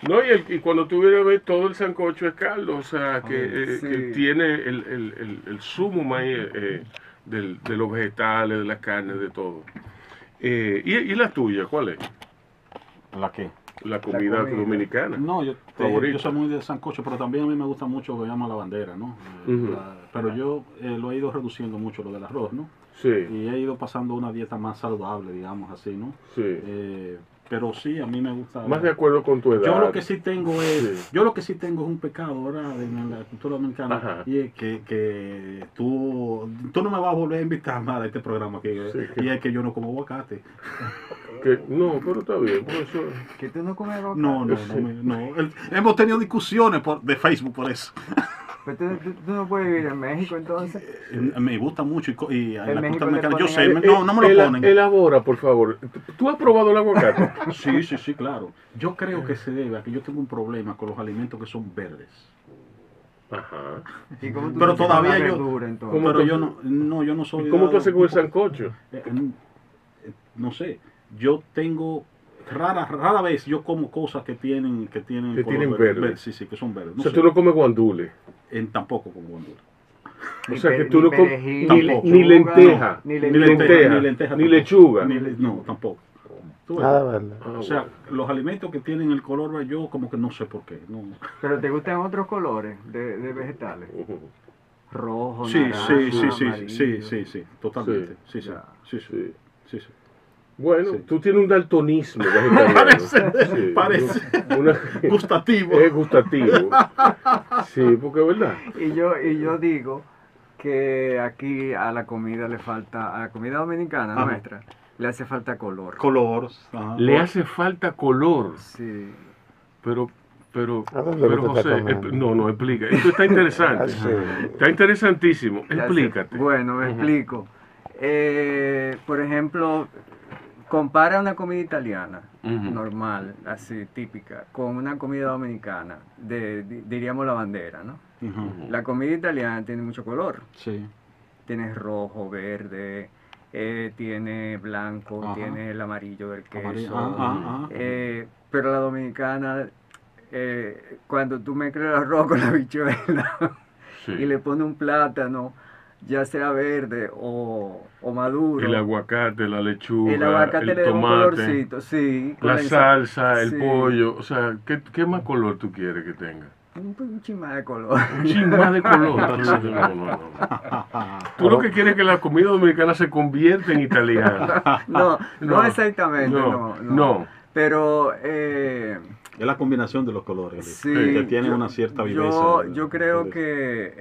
No, y cuando tú vienes a ver, todo el sancocho es caldo, o sea, que tiene el zumo ahí de los vegetales, de las carnes, de todo. ¿Y la tuya, cuál es? ¿La qué? La comida dominicana. No, yo soy muy de sancocho, pero también a mí me gusta mucho lo que llaman la bandera, ¿no? Pero yo lo he ido reduciendo mucho, lo del arroz, ¿no? Sí. Y he ido pasando una dieta más saludable, digamos así, ¿no? Sí. Pero sí, a mí me gusta. Más de acuerdo con tu edad. Yo lo que sí tengo es un pecado, ¿verdad? En la cultura dominicana. Y es que tú no me vas a volver a invitar más a este programa aquí. Y es que yo no como aguacate. No, pero está bien. Por eso. ¿Que tú no comes aguacate? No. Hemos tenido discusiones de Facebook por eso. Pero tú no puedes vivir en México, entonces. Me gusta mucho y en la cultura dominicana. Yo sé, no me lo ponen. Elabora, por favor. ¿Tú has probado el aguacate? Sí, claro. Yo creo que se debe a que yo tengo un problema con los alimentos que son verdes. Ajá. ¿Y cómo tú pero todavía verdura, pero yo no soy. ¿Cómo tú haces con el sancocho? No sé. Yo tengo rara vez yo como cosas que tienen verde. Sí, que son verdes. O sea, tú no comes guandules. Tampoco como guandules. O sea que tú no comes ni lenteja, ni lechuga. No, tampoco. O sea, los alimentos que tienen el color yo como que no sé por qué. No. ¿Pero te gustan otros colores de vegetales? Rojo, sí, naranja, sí, totalmente. Sí. Bueno, tú tienes un daltonismo vegetariano. Parece. Gustativo. Es gustativo. Sí, porque es verdad. Y yo digo que aquí a la comida a la comida dominicana nuestra, le hace falta color. Le hace falta color. Sí. Pero José, no, explica. Esto está interesante. Está interesantísimo. Explícate. Bueno, me explico. Por ejemplo, compara una comida italiana normal, así típica, con una comida dominicana, diríamos la bandera, ¿no? La comida italiana tiene mucho color. Sí. Tiene rojo, verde, tiene blanco, tiene el amarillo del queso. Pero la dominicana, cuando tú mezclas el arroz con la habichuela y le pones un plátano, ya sea verde o maduro. El aguacate, la lechuga, el tomate, un colorcito, sí. La salsa, el pollo. O sea, ¿qué más color tú quieres que tenga? Un chin más de color. Un chin más de color. No. Tú lo que quieres es que la comida dominicana se convierta en italiana. No exactamente, no. Pero es la combinación de los colores, sí, que tienen una cierta viveza. Yo creo que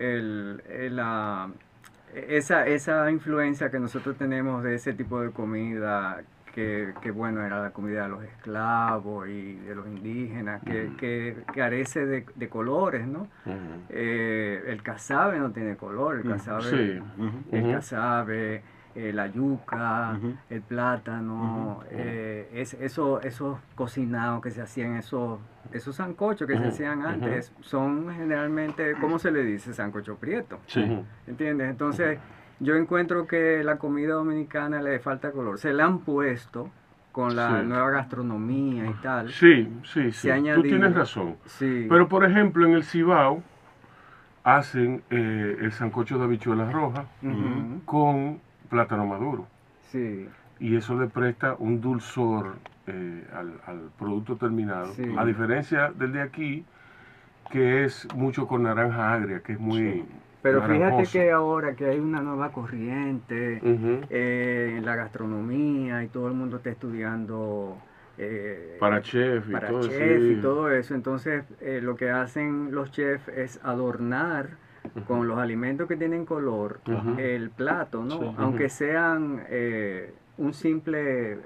esa influencia que nosotros tenemos de ese tipo de comida, que bueno, era la comida de los esclavos y de los indígenas, que carece de colores, ¿no? El casabe no tiene color, el casabe, la yuca, el plátano, esos cocinados que se hacían, esos sancochos que se hacían antes, son generalmente, ¿cómo se le dice? Sancocho prieto. Sí. ¿Entiendes? Entonces, yo encuentro que la comida dominicana le falta color. Se le han puesto con la nueva gastronomía y tal. Sí. Tú tienes razón. Sí. Pero, por ejemplo, en el Cibao hacen el sancocho de habichuelas rojas con plátano maduro. Sí. Y eso le presta un dulzor al producto terminado. Sí. A diferencia del de aquí, que es mucho con naranja agria, que es muy... Pero naranjoso. fíjate que ahora que hay una nueva corriente en la gastronomía y todo el mundo está estudiando para chef y todo eso, entonces lo que hacen los chefs es adornar con los alimentos que tienen color el plato, ¿no? Sí. Aunque sean un simple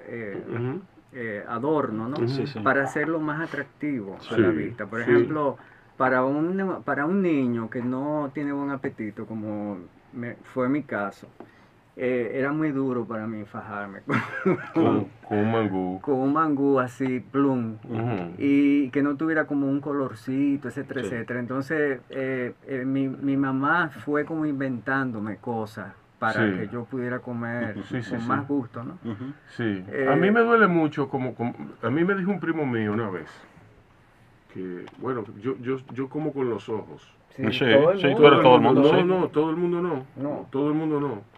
adorno, ¿no? Sí. Para hacerlo más atractivo a la vista. Por ejemplo, para un niño que no tiene buen apetito, como fue mi caso, era muy duro para mí fajarme con un mangú. Con un mangú así, plum, y que no tuviera como un colorcito, etcétera, etcétera. Entonces, mi mamá fue como inventándome cosas para que yo pudiera comer con más gusto, ¿no? Sí. A mí me duele mucho, a mí me dijo un primo mío una vez, que, bueno, yo como con los ojos. Sí, tú eres todo el mundo. No, todo el mundo no. Todo el mundo no.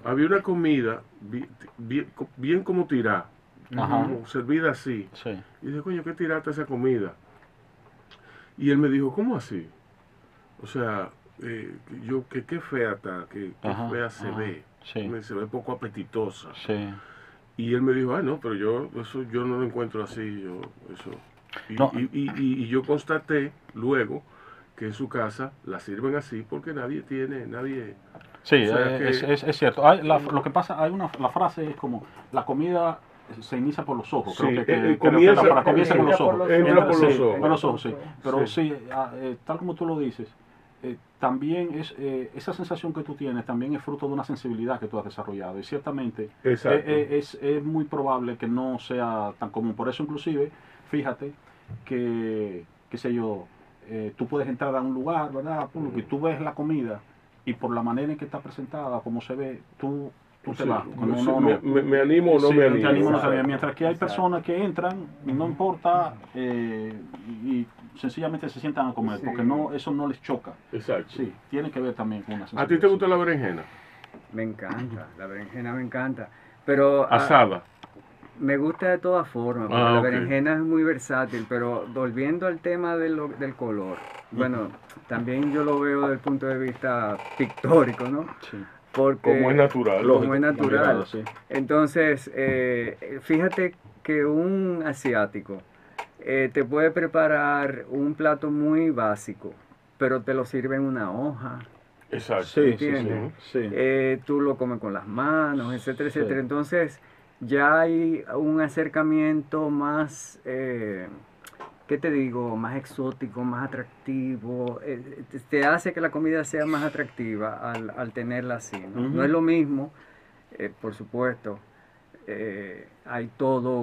Había una comida bien como tirada, como servida así. Sí. Y dije, coño, ¿qué tiraste esa comida? Y él me dijo, ¿cómo así? O sea, que qué fea está, que fea se ve. Sí. Se ve poco apetitosa. Sí. Y él me dijo, no, pero yo no lo encuentro así, Y yo constaté luego que en su casa la sirven así porque nadie... Sí, o sea, es cierto. Lo que pasa, la frase es como, la comida se inicia por los ojos. Sí, creo que comienza con los ojos. Entra por los ojos. Por los ojos, sí. Pero sí, tal como tú lo dices, también esa sensación que tú tienes también es fruto de una sensibilidad que tú has desarrollado. Y ciertamente es muy probable que no sea tan común. Por eso inclusive, fíjate que, qué sé yo, tú puedes entrar a un lugar, ¿verdad? Y tú ves la comida y por la manera en que está presentada, como se ve, tú te vas. Me animo o no me animo. Mientras que hay personas que entran, no importa, y sencillamente se sientan a comer, porque eso no les choca. Exacto. Sí, tiene que ver también con una sensibilidad. ¿A ti te gusta la berenjena? Me encanta, la berenjena me encanta. Pero asada. Me gusta de todas formas, porque la berenjena es muy versátil, pero volviendo al tema del color, bueno, también yo lo veo desde el punto de vista pictórico, ¿no? Sí. Porque, como es natural. Como es natural. Sí. Entonces, fíjate que un asiático te puede preparar un plato muy básico, pero te lo sirve en una hoja. Exacto. Sí. Tú lo comes con las manos, etcétera, etcétera. Entonces, ya hay un acercamiento más, ¿qué te digo? Más exótico, más atractivo. Te hace que la comida sea más atractiva al tenerla así, ¿no? No es lo mismo, por supuesto. Hay todo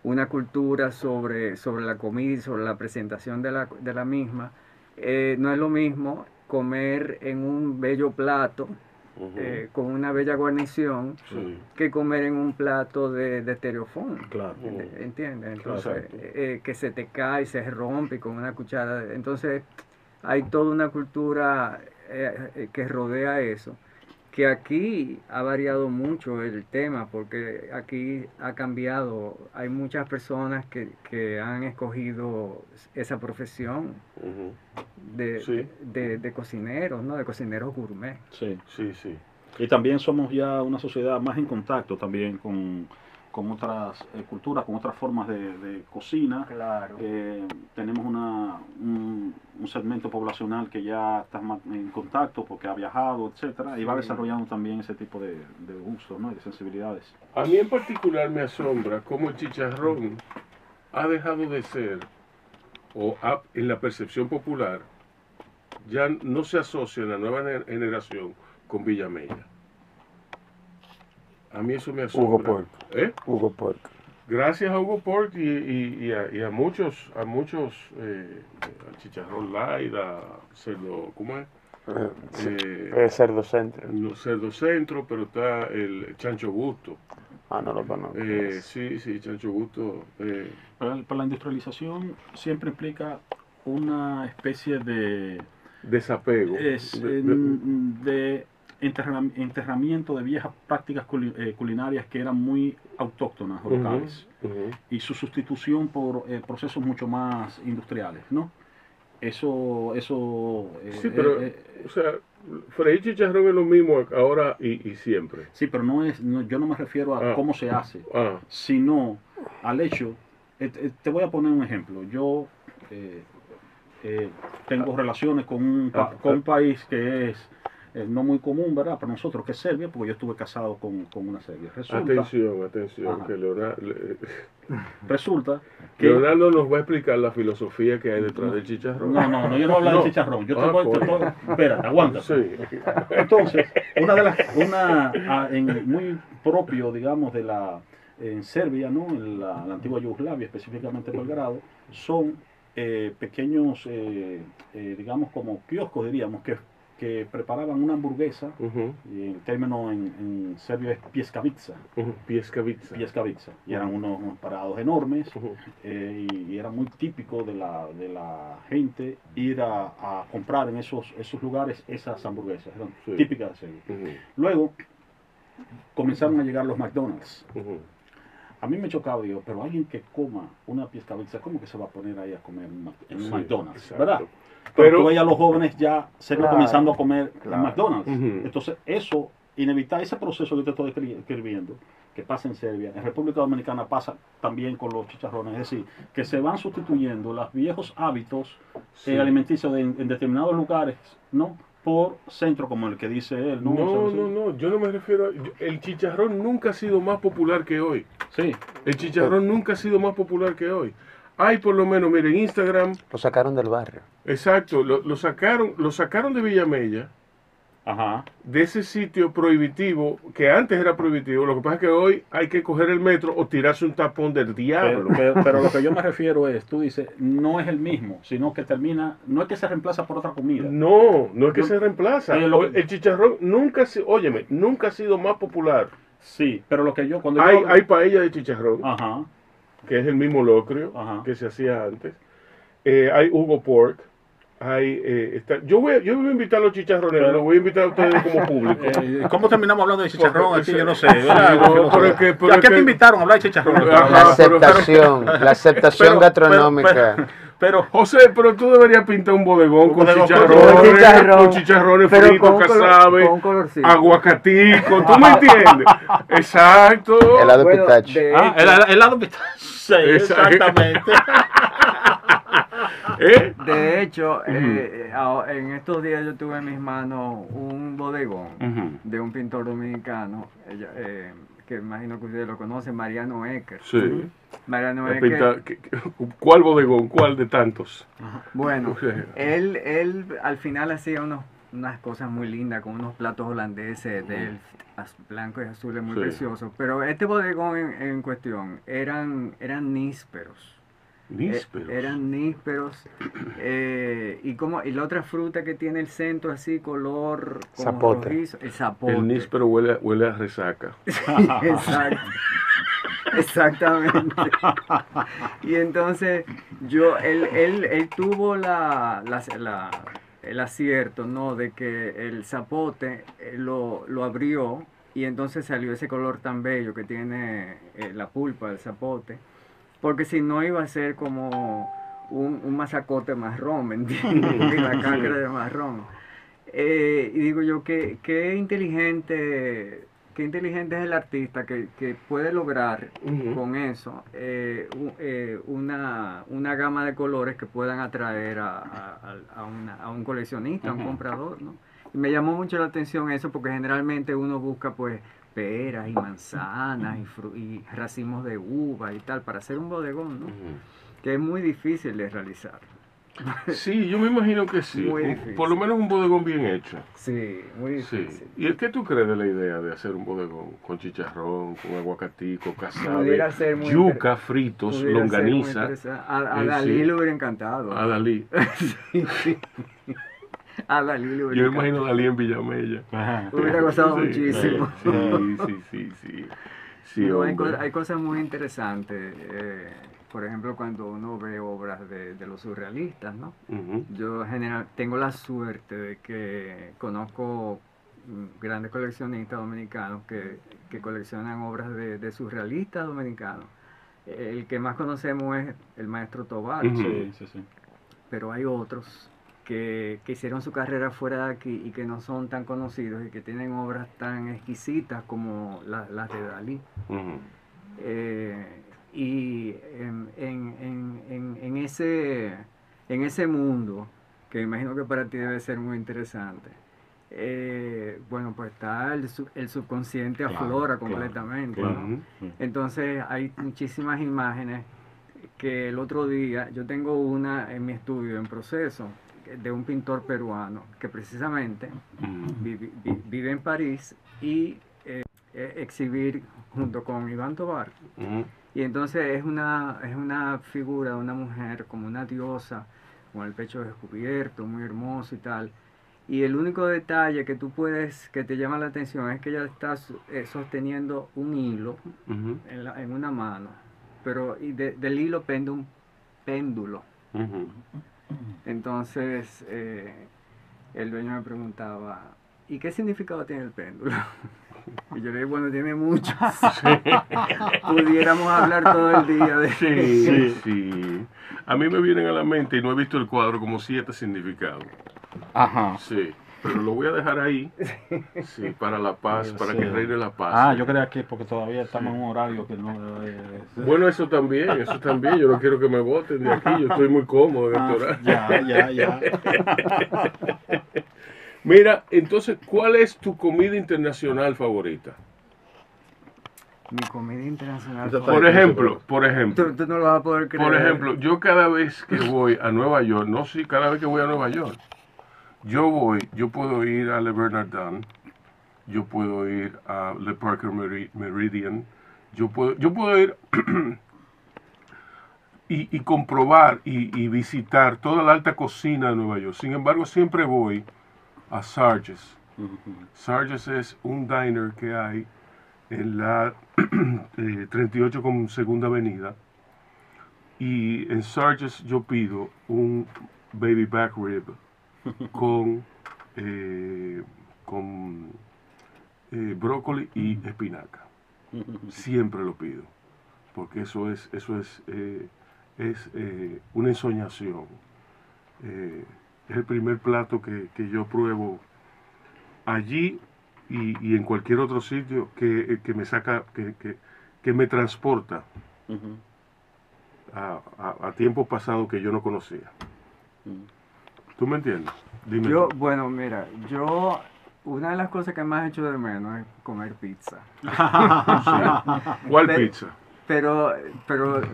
una cultura sobre la comida y sobre la presentación de la misma. No es lo mismo comer en un bello plato, con una bella guarnición, que comer en un plato de estereofón. Claro. ¿Entiendes? Entonces, que se te cae y se rompe con una cuchara. Entonces, hay toda una cultura que rodea eso. Que aquí ha variado mucho el tema, porque aquí ha cambiado. Hay muchas personas que han escogido esa profesión de cocineros, ¿no? De cocineros gourmet. Sí. Y también somos ya una sociedad más en contacto también con otras culturas, con otras formas de cocina. Claro. Tenemos un segmento poblacional que ya está más en contacto porque ha viajado, etcétera, y va desarrollando también ese tipo de gustos, ¿no? Y de sensibilidades. A mí en particular me asombra cómo el chicharrón ha dejado de ser, en la percepción popular, ya no se asocia en la nueva generación con Villamella. A mí eso me asombra. Hugo Pork. Gracias a Hugo Pork y a muchos, al chicharrón light, ¿cómo es? Cerdo Centro. Cerdo Centro, pero está el Chancho Gusto. No lo conozco. Sí, Chancho Gusto. Para la industrialización siempre implica una especie de desapego. De enterramiento de viejas prácticas culinarias que eran muy autóctonas o locales, y su sustitución por procesos mucho más industriales, ¿no? Eso sí, pero o sea, freír chicharrón es lo mismo ahora y siempre. Sí, pero yo no me refiero a cómo se hace, sino al hecho. Te voy a poner un ejemplo. Yo tengo relaciones con un país que es no muy común, ¿verdad? Para nosotros, que es Serbia, porque yo estuve casado con una serbia. Atención, que resulta que Leonardo nos va a explicar la filosofía que hay detrás del chicharrón. No, yo no hablo de chicharrón. Yo espérate, aguanta. Sí. Entonces, muy propio, digamos, en Serbia, ¿no? En la antigua Yugoslavia, específicamente Belgrado, son pequeños, digamos, como kioscos, diríamos, que preparaban una hamburguesa, y el término en serbio es pjeskavica. Pjeskavica. Y eran unos parados enormes, y era muy típico de la gente ir a comprar en esos lugares esas hamburguesas, eran típicas de Serbia. Luego comenzaron a llegar los McDonald's. A mí me chocaba, digo, pero alguien que coma una pjeskavica, ¿cómo que se va a poner ahí a comer en un McDonald's? Exacto. ¿Verdad? Pero tú veías a los jóvenes ya comenzando a comer en McDonald's. Entonces, eso, inevitar ese proceso que te estoy describiendo, que pasa en Serbia, en República Dominicana pasa también con los chicharrones. Es decir, que se van sustituyendo los viejos hábitos alimenticios en determinados lugares, ¿no? Por centro, como el que dice él. No, yo no me refiero el chicharrón nunca ha sido más popular que hoy. Sí. El chicharrón nunca ha sido más popular que hoy. Hay por lo menos, miren, Instagram. Lo sacaron del barrio. Exacto, lo sacaron de Villamella. De ese sitio prohibitivo, que antes era prohibitivo. Lo que pasa es que hoy hay que coger el metro o tirarse un tapón del diablo. Pero lo que yo me refiero es, tú dices, no es el mismo, sino que no es que se reemplaza por otra comida. No es que se reemplaza. El chicharrón nunca ha sido más popular. Sí, pero hay paella de chicharrón. Que es el mismo locrio que se hacía antes. Hay Hugo Pork. Yo voy a invitar a los chicharroneros, los voy a invitar a ustedes como público. ¿Cómo terminamos hablando de chicharrón aquí? Yo no sé. ¿A qué te invitaron a hablar de chicharrón? La aceptación gastronómica. José, pero tú deberías pintar un bodegón con chicharrones fritos, casabe, aguacatico, ¿tú me entiendes? Exacto. Helado pistache. Helado pistache, exactamente. De hecho, en estos días yo tuve en mis manos un bodegón de un pintor dominicano, que imagino que ustedes lo conocen, Mariano Ecker. Sí. Mariano Ecker. ¿Cuál bodegón? ¿Cuál de tantos? Bueno, él al final hacía unas cosas muy lindas con unos platos holandeses de blancos y azules muy preciosos. Pero este bodegón en cuestión eran nísperos. Eran nísperos, y la otra fruta que tiene el centro así color como zapote. Rojizo, el zapote. El níspero huele a resaca. Exacto. Exactamente. Y entonces él tuvo el acierto, ¿no? De que el zapote lo abrió y entonces salió ese color tan bello que tiene la pulpa del zapote. Porque si no iba a ser como un masacote marrón, ¿me entiendes? La cáscara de marrón. Y digo yo, qué inteligente es el artista que puede lograr con eso una gama de colores que puedan atraer a un coleccionista, a un comprador, ¿no? Y me llamó mucho la atención eso porque generalmente uno busca pues peras y manzanas y racimos de uva y tal para hacer un bodegón, ¿no? Que es muy difícil de realizar. Sí, yo me imagino que sí. Por lo menos un bodegón bien hecho. Sí, muy difícil. Sí. ¿Y qué tú crees de la idea de hacer un bodegón con chicharrón, con aguacatico, casabe, yuca, fritos, longaniza? A Dalí le hubiera encantado. A Dalí. Sí. Dalí Yo me imagino a Dalí en Villamella. Hubiera gozado muchísimo. Sí, no, hay cosas muy interesantes. Por ejemplo, cuando uno ve obras de los surrealistas, ¿no? Yo tengo la suerte de que conozco grandes coleccionistas dominicanos que coleccionan obras de surrealistas dominicanos. El que más conocemos es el maestro Tobar, sí. Pero hay otros que hicieron su carrera fuera de aquí y que no son tan conocidos y que tienen obras tan exquisitas como las de Dalí. Y en ese mundo, que imagino que para ti debe ser muy interesante, bueno, pues está el subconsciente aflora completamente, ¿no? Entonces hay muchísimas imágenes que el otro día, yo tengo una en mi estudio en proceso, de un pintor peruano que precisamente vive en París y exhibir junto con Iván Tovar. Y entonces es una figura de una mujer como una diosa, con el pecho descubierto, muy hermoso y tal. Y el único detalle que que te llama la atención es que ella está sosteniendo un hilo en una mano, pero del hilo pende un péndulo. Entonces el dueño me preguntaba, ¿y qué significado tiene el péndulo? Y yo le dije, bueno, tiene muchos. Pudiéramos hablar todo el día de eso. Sí. A mí me vienen a la mente, y no he visto el cuadro, como 7 significados. Ajá. Sí, pero lo voy a dejar ahí, para la paz, para que reine la paz. Yo creía que porque todavía estamos en un horario que no... Bueno, eso también, yo no quiero que me voten de aquí, yo estoy muy cómodo en este horario. Ya. Mira, entonces, ¿cuál es tu comida internacional favorita? Mi comida internacional favorita. Por ejemplo. Tú no lo vas a poder creer. Por ejemplo, yo cada vez que voy a Nueva York, cada vez que voy a Nueva York, yo puedo ir a Le Bernardin, yo puedo ir a Le Parker Meridian, yo puedo ir y comprobar y visitar toda la alta cocina de Nueva York. Sin embargo, siempre voy a Sargis. Sargis es un diner que hay en la 38 con Segunda Avenida, y en Sargis yo pido un baby back rib con brócoli y espinaca. Siempre lo pido, porque eso es una ensoñación. Es el primer plato que yo pruebo allí y en cualquier otro sitio que me saca, que me transporta a tiempos pasados que yo no conocía. ¿Tú me entiendes? Dime. Bueno, mira, una de las cosas que más echo de menos es comer pizza. ¿Cuál pizza? Pero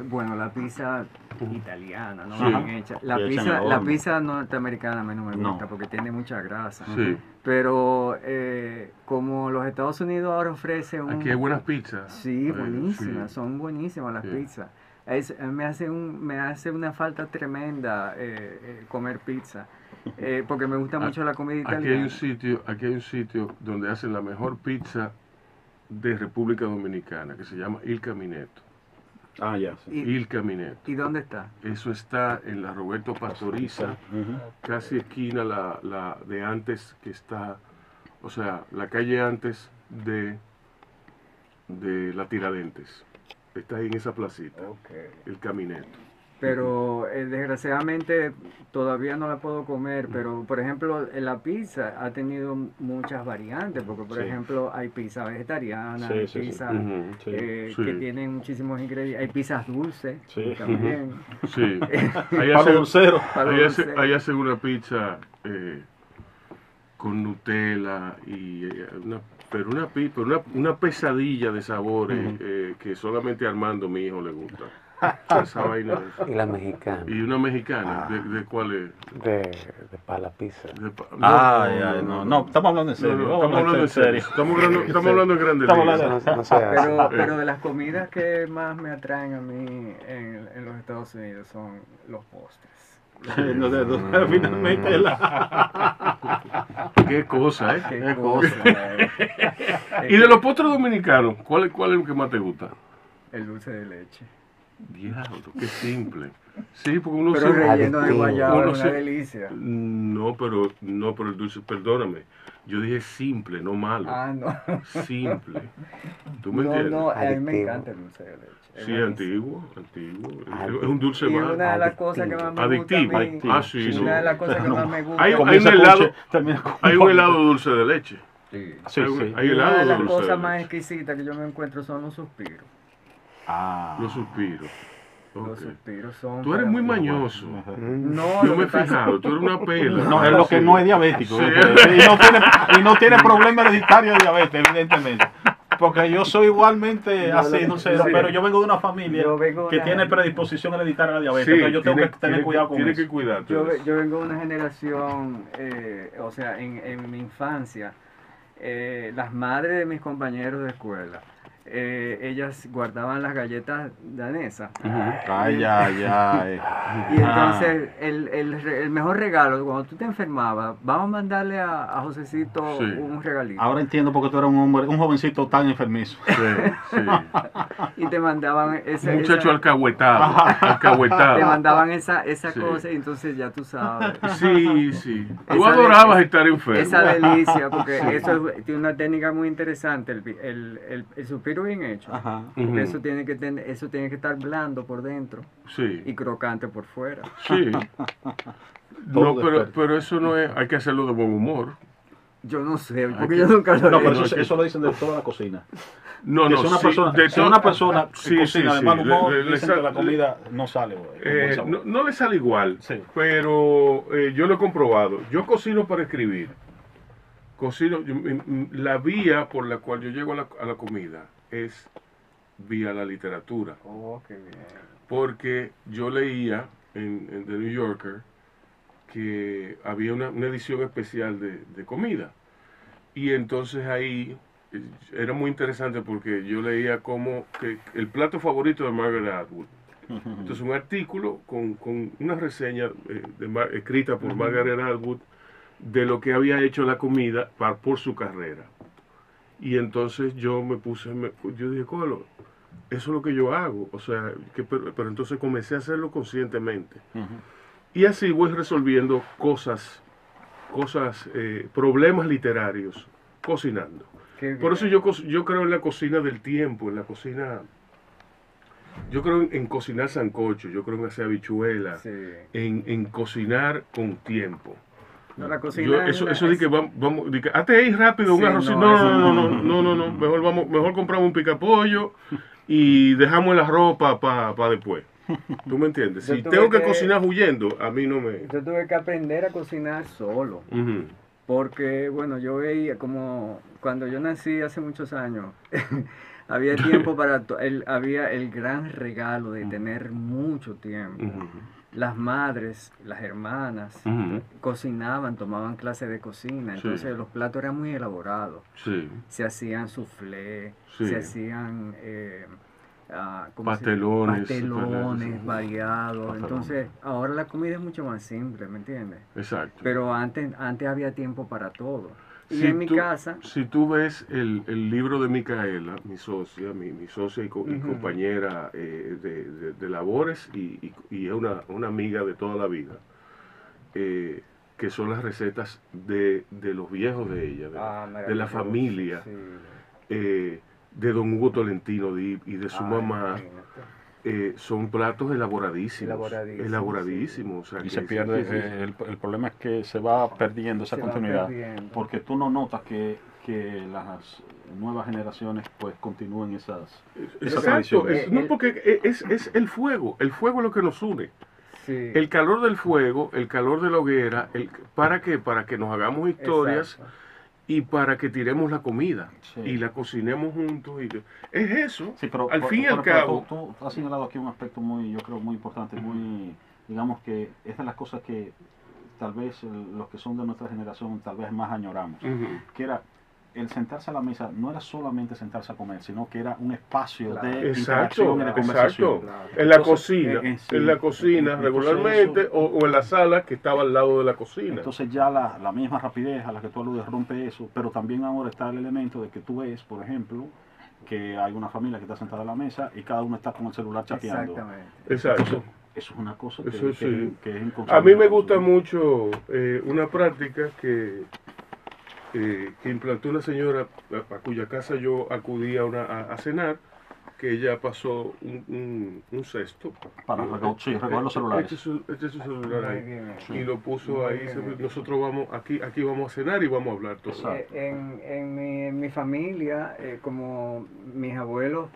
bueno, la pizza italiana, ¿no? Bien hecha. La pizza norteamericana a mí no me gusta porque tiene mucha grasa. Sí. Pero como los Estados Unidos ahora ofrecen aquí hay buenas pizzas. Sí, buenísimas, son buenísimas las pizzas. Me hace una falta tremenda comer pizza. Porque me gusta mucho la comida italiana. Aquí hay un sitio donde hacen la mejor pizza de República Dominicana, que se llama Il Camineto. Ya. Il Camineto. ¿Y dónde está? Eso está en la Roberto Pastoriza, casi esquina la de antes, que está, o sea, la calle antes de la Tiradentes. Está ahí en esa placita, El Camineto. Pero desgraciadamente todavía no la puedo comer, pero por ejemplo la pizza ha tenido muchas variantes, porque por ejemplo hay pizza vegetariana, hay pizza que tienen muchísimos ingredientes, hay pizzas dulces también. Sí, ahí hacen una pizza con Nutella y una pesadilla de sabores que solamente a Armando, mi hijo, le gusta. Esa vaina. Y la mexicana. ¿Y una mexicana? ¿De cuál es? De Pala Pizza. No, estamos hablando en serio. Estamos hablando en serio. Estamos hablando en grande liga. Pero de las comidas que más me atraen a mí en los Estados Unidos son los postres. Finalmente Qué cosa, ¿eh? Qué cosa. Y de los postres dominicanos, ¿cuál es el que más te gusta? El dulce de leche. Diablo, qué simple. Sí, porque uno pero relleno de adictivo. guayaba es una delicia. No, pero el dulce, perdóname. Yo dije simple, no malo. Ah, no. Simple. ¿Tú me No, entiendes? no, a mí me Adictivo. encanta el dulce de leche. Es Sí, buenísimo. antiguo. Adictivo. Es un dulce Y más. una de las cosas que más me Adictivo. gusta a mí, Ah, sí, una de no. las cosas que más me gusta, Hay un Comienza con helado, termina con hay un helado dulce de leche. sí. Sí, sí. Hay Y una helado de las dulce de cosas más leche. exquisitas que yo me encuentro son los suspiros. Ah. Los suspiros. Los Ok. suspiros son... Tú eres para muy mí- mañoso. No, Yo lo me he que pasa- fijado, tú eres una pela. No, es lo que Sí. no es diabético. Sí. Y no tiene problema hereditario de diabetes, evidentemente. Porque yo soy igualmente No, así, lo- no sé, sí. pero yo vengo de una familia Yo vengo de que una- tiene predisposición hereditaria a la diabetes. Sí, Entonces yo tengo que tener cuidado con Tienes eso. que cuidarte. yo vengo de una generación, o sea, en mi infancia, las madres de mis compañeros de escuela, ellas guardaban las galletas danesas. Ay, ay, ay. Y entonces el mejor regalo, cuando tú te enfermabas, vamos a mandarle a Josecito Sí. un regalito. Ahora entiendo por qué tú eras un hombre, un jovencito tan enfermizo. Sí, sí. Y te mandaban Un muchacho alcahuetado. te Alcahuetado. mandaban esa Sí. cosa y entonces ya tú sabes. Sí, sí. Tú Esa adorabas de- estar enfermo. Esa delicia, porque eso tiene una técnica muy interesante, el suspiro bien hecho. Ajá. Porque Ujú. eso tiene que estar blando por dentro Sí, y crocante por fuera. sí. Todo No, depende. pero eso no es, hay que hacerlo de buen humor. Yo no sé, Hay porque que- yo nunca lo No, he pero hecho. eso lo dicen de toda la cocina. No, Que no, si una sí, persona, de si todo- una persona Sí, cocina sí, de sí. mal humor, Le dicen que la comida no sale. Con buen sabor. no le sale igual, Sí. pero yo lo he comprobado. Yo cocino para escribir. La vía por la cual yo llego a la comida es vía la literatura. Oh, qué bien. Porque yo leía en The New Yorker que había una edición especial de comida. Y entonces ahí era muy interesante porque yo leía como que el plato favorito de Margaret Atwood. Entonces un artículo con una reseña escrita por Margaret Atwood de lo que había hecho la comida por su carrera. Y entonces yo yo dije, Colo, eso es lo que yo hago. O sea, pero entonces comencé a hacerlo conscientemente. Y así voy resolviendo problemas literarios cocinando. Qué Por eso bien. yo creo en la cocina del tiempo, en la cocina. Yo creo en cocinar sancocho, yo creo en hacer habichuelas, Sí. en cocinar con tiempo. No, la Yo, cocina eso es- de que vamos, de que, hazte ahí rápido un Sí, arrocito. no, eso No. Mejor compramos un picapollo y dejamos la ropa para después. ¿Tú me entiendes? Yo Si tuve tengo que que- cocinar huyendo, a mí no me. Yo tuve que aprender a cocinar solo. Ujú. Porque, bueno, yo veía como cuando yo nací hace muchos años, había tiempo había el gran regalo de tener mucho tiempo. Ujú. Las madres, las hermanas, Ujú. cocinaban, tomaban clases de cocina, Sí. entonces los platos eran muy elaborados. Sí. Se hacían soufflé, Sí. se hacían ¿cómo se Pastelones, pastelones sí. variados. Entonces, ahora la comida es mucho más simple, ¿me entiendes? Exacto. Pero antes había tiempo para todo. Y Si en mi casa, Si tú ves el libro de Micaela, mi socia, mi socia y Ujú. compañera de labores y es una amiga de toda la vida, que son las recetas de los viejos de ella, de la maravilloso, familia, sí. de don Hugo Tolentino Dip y de su Ay, mamá. imagínate. Son platos elaboradísimos. Elaboradísimos, Elaboradísimos. O sea, Y que se pierde, el problema es que se va perdiendo esa Se va continuidad, perdiendo. porque tú no notas que las nuevas generaciones pues continúen esas Exacto, tradiciones. no, porque es el fuego es lo que nos une. Sí. El calor del fuego, el calor de la hoguera, ¿para qué? Para que nos hagamos historias Exacto. y para que tiremos la comida Sí. y la cocinemos juntos. Es eso, Sí, pero, al fin y al pero cabo. tú has señalado aquí un aspecto muy, yo creo, muy importante, muy, digamos que es de las cosas que tal vez los que son de nuestra generación tal vez más añoramos, Ujú. que era el sentarse a la mesa no era solamente sentarse a comer, sino que era un espacio de exacto, interacción y de conversación. Claro. En la cocina, sí, en la cocina regularmente, o en la sala que estaba al lado de la cocina. Entonces ya la misma rapidez a la que tú aludes rompe eso, pero también ahora está el elemento de que tú ves, por ejemplo, que hay una familia que está sentada a la mesa y cada uno está con el celular chateando. Exactamente. Exacto. Entonces, eso es una cosa que es inconcebible. A mí me gusta mucho una práctica que implantó una señora a cuya casa yo acudí a cenar, que ella pasó un cesto para recoger los celulares. Este es su celular ahí, y lo puso ahí. Nosotros vamos aquí vamos a cenar y vamos a hablar todos. En mi familia, como mis abuelos,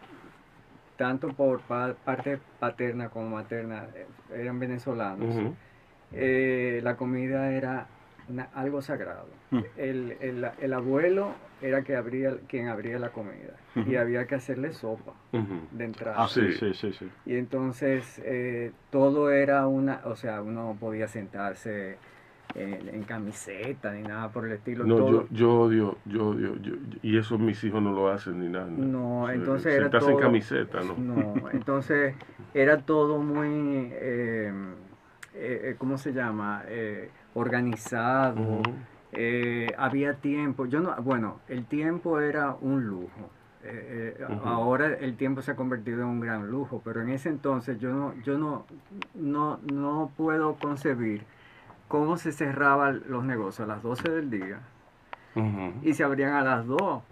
tanto por parte paterna como materna, eran venezolanos, la comida era algo sagrado. El abuelo era quien abría la comida y había que hacerle sopa de entrada. Sí. Y entonces todo era o sea, uno podía sentarse en camiseta ni nada por el estilo. No, todo. yo odio, y eso mis hijos no lo hacen ni nada. No, entonces era todo. Sentarse en camiseta, ¿no? No, entonces era todo muy, ¿cómo se llama? Organizado. Había tiempo. Bueno, el tiempo era un lujo. Ahora el tiempo se ha convertido en un gran lujo, pero en ese entonces yo no puedo concebir cómo se cerraban los negocios a las 12 del día y se abrían a las 2.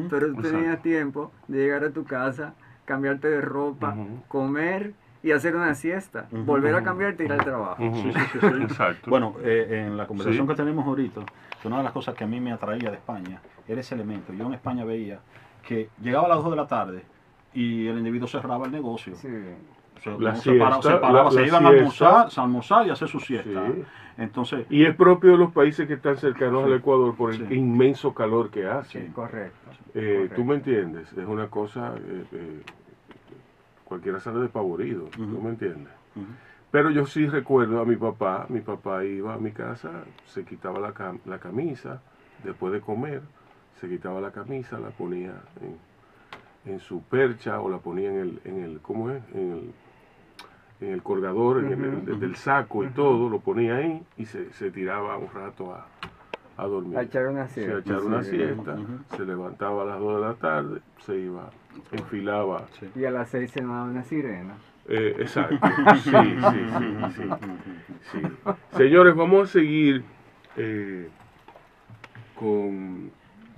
Pero tú tenías tiempo de llegar a tu casa, cambiarte de ropa, comer y hacer una siesta, volver a cambiarte y ir al trabajo. Sí. Exacto. Bueno, en la conversación que tenemos ahorita, una de las cosas que a mí me atraía de España era ese elemento. Yo en España veía que llegaba a las 2 de la tarde y el individuo cerraba el negocio. Sí. Se iban a almorzar y a hacer su siesta. Sí. Entonces, y es propio de los países que están cercanos al Ecuador por el inmenso calor que hace. Sí, correcto. Tú me entiendes, es una cosa, cualquiera sale despavorido, ¿tú me entiendes? Pero yo sí recuerdo a mi papá iba a mi casa, se quitaba la camisa, después de comer, se quitaba la camisa, la ponía en su percha o la ponía en el ¿cómo es? En el colgador, del saco y todo, lo ponía ahí y se tiraba un rato a dormir. A echar una siesta. Se levantaba a las 2 de la tarde, se iba, enfilaba. Y a las 6 se daba una sirena. Exacto, sí. Señores, vamos a seguir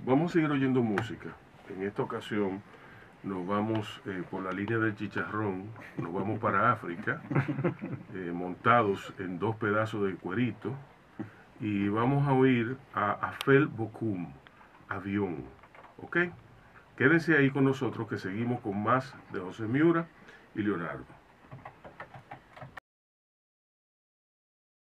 vamos a seguir oyendo música. En esta ocasión nos vamos por la línea del chicharrón, nos vamos para África, montados en 2 pedazos de cuerito, y vamos a oír a Afel Bokum, Avión, ¿ok? Quédense ahí con nosotros que seguimos con más de José Miura y Leonardo.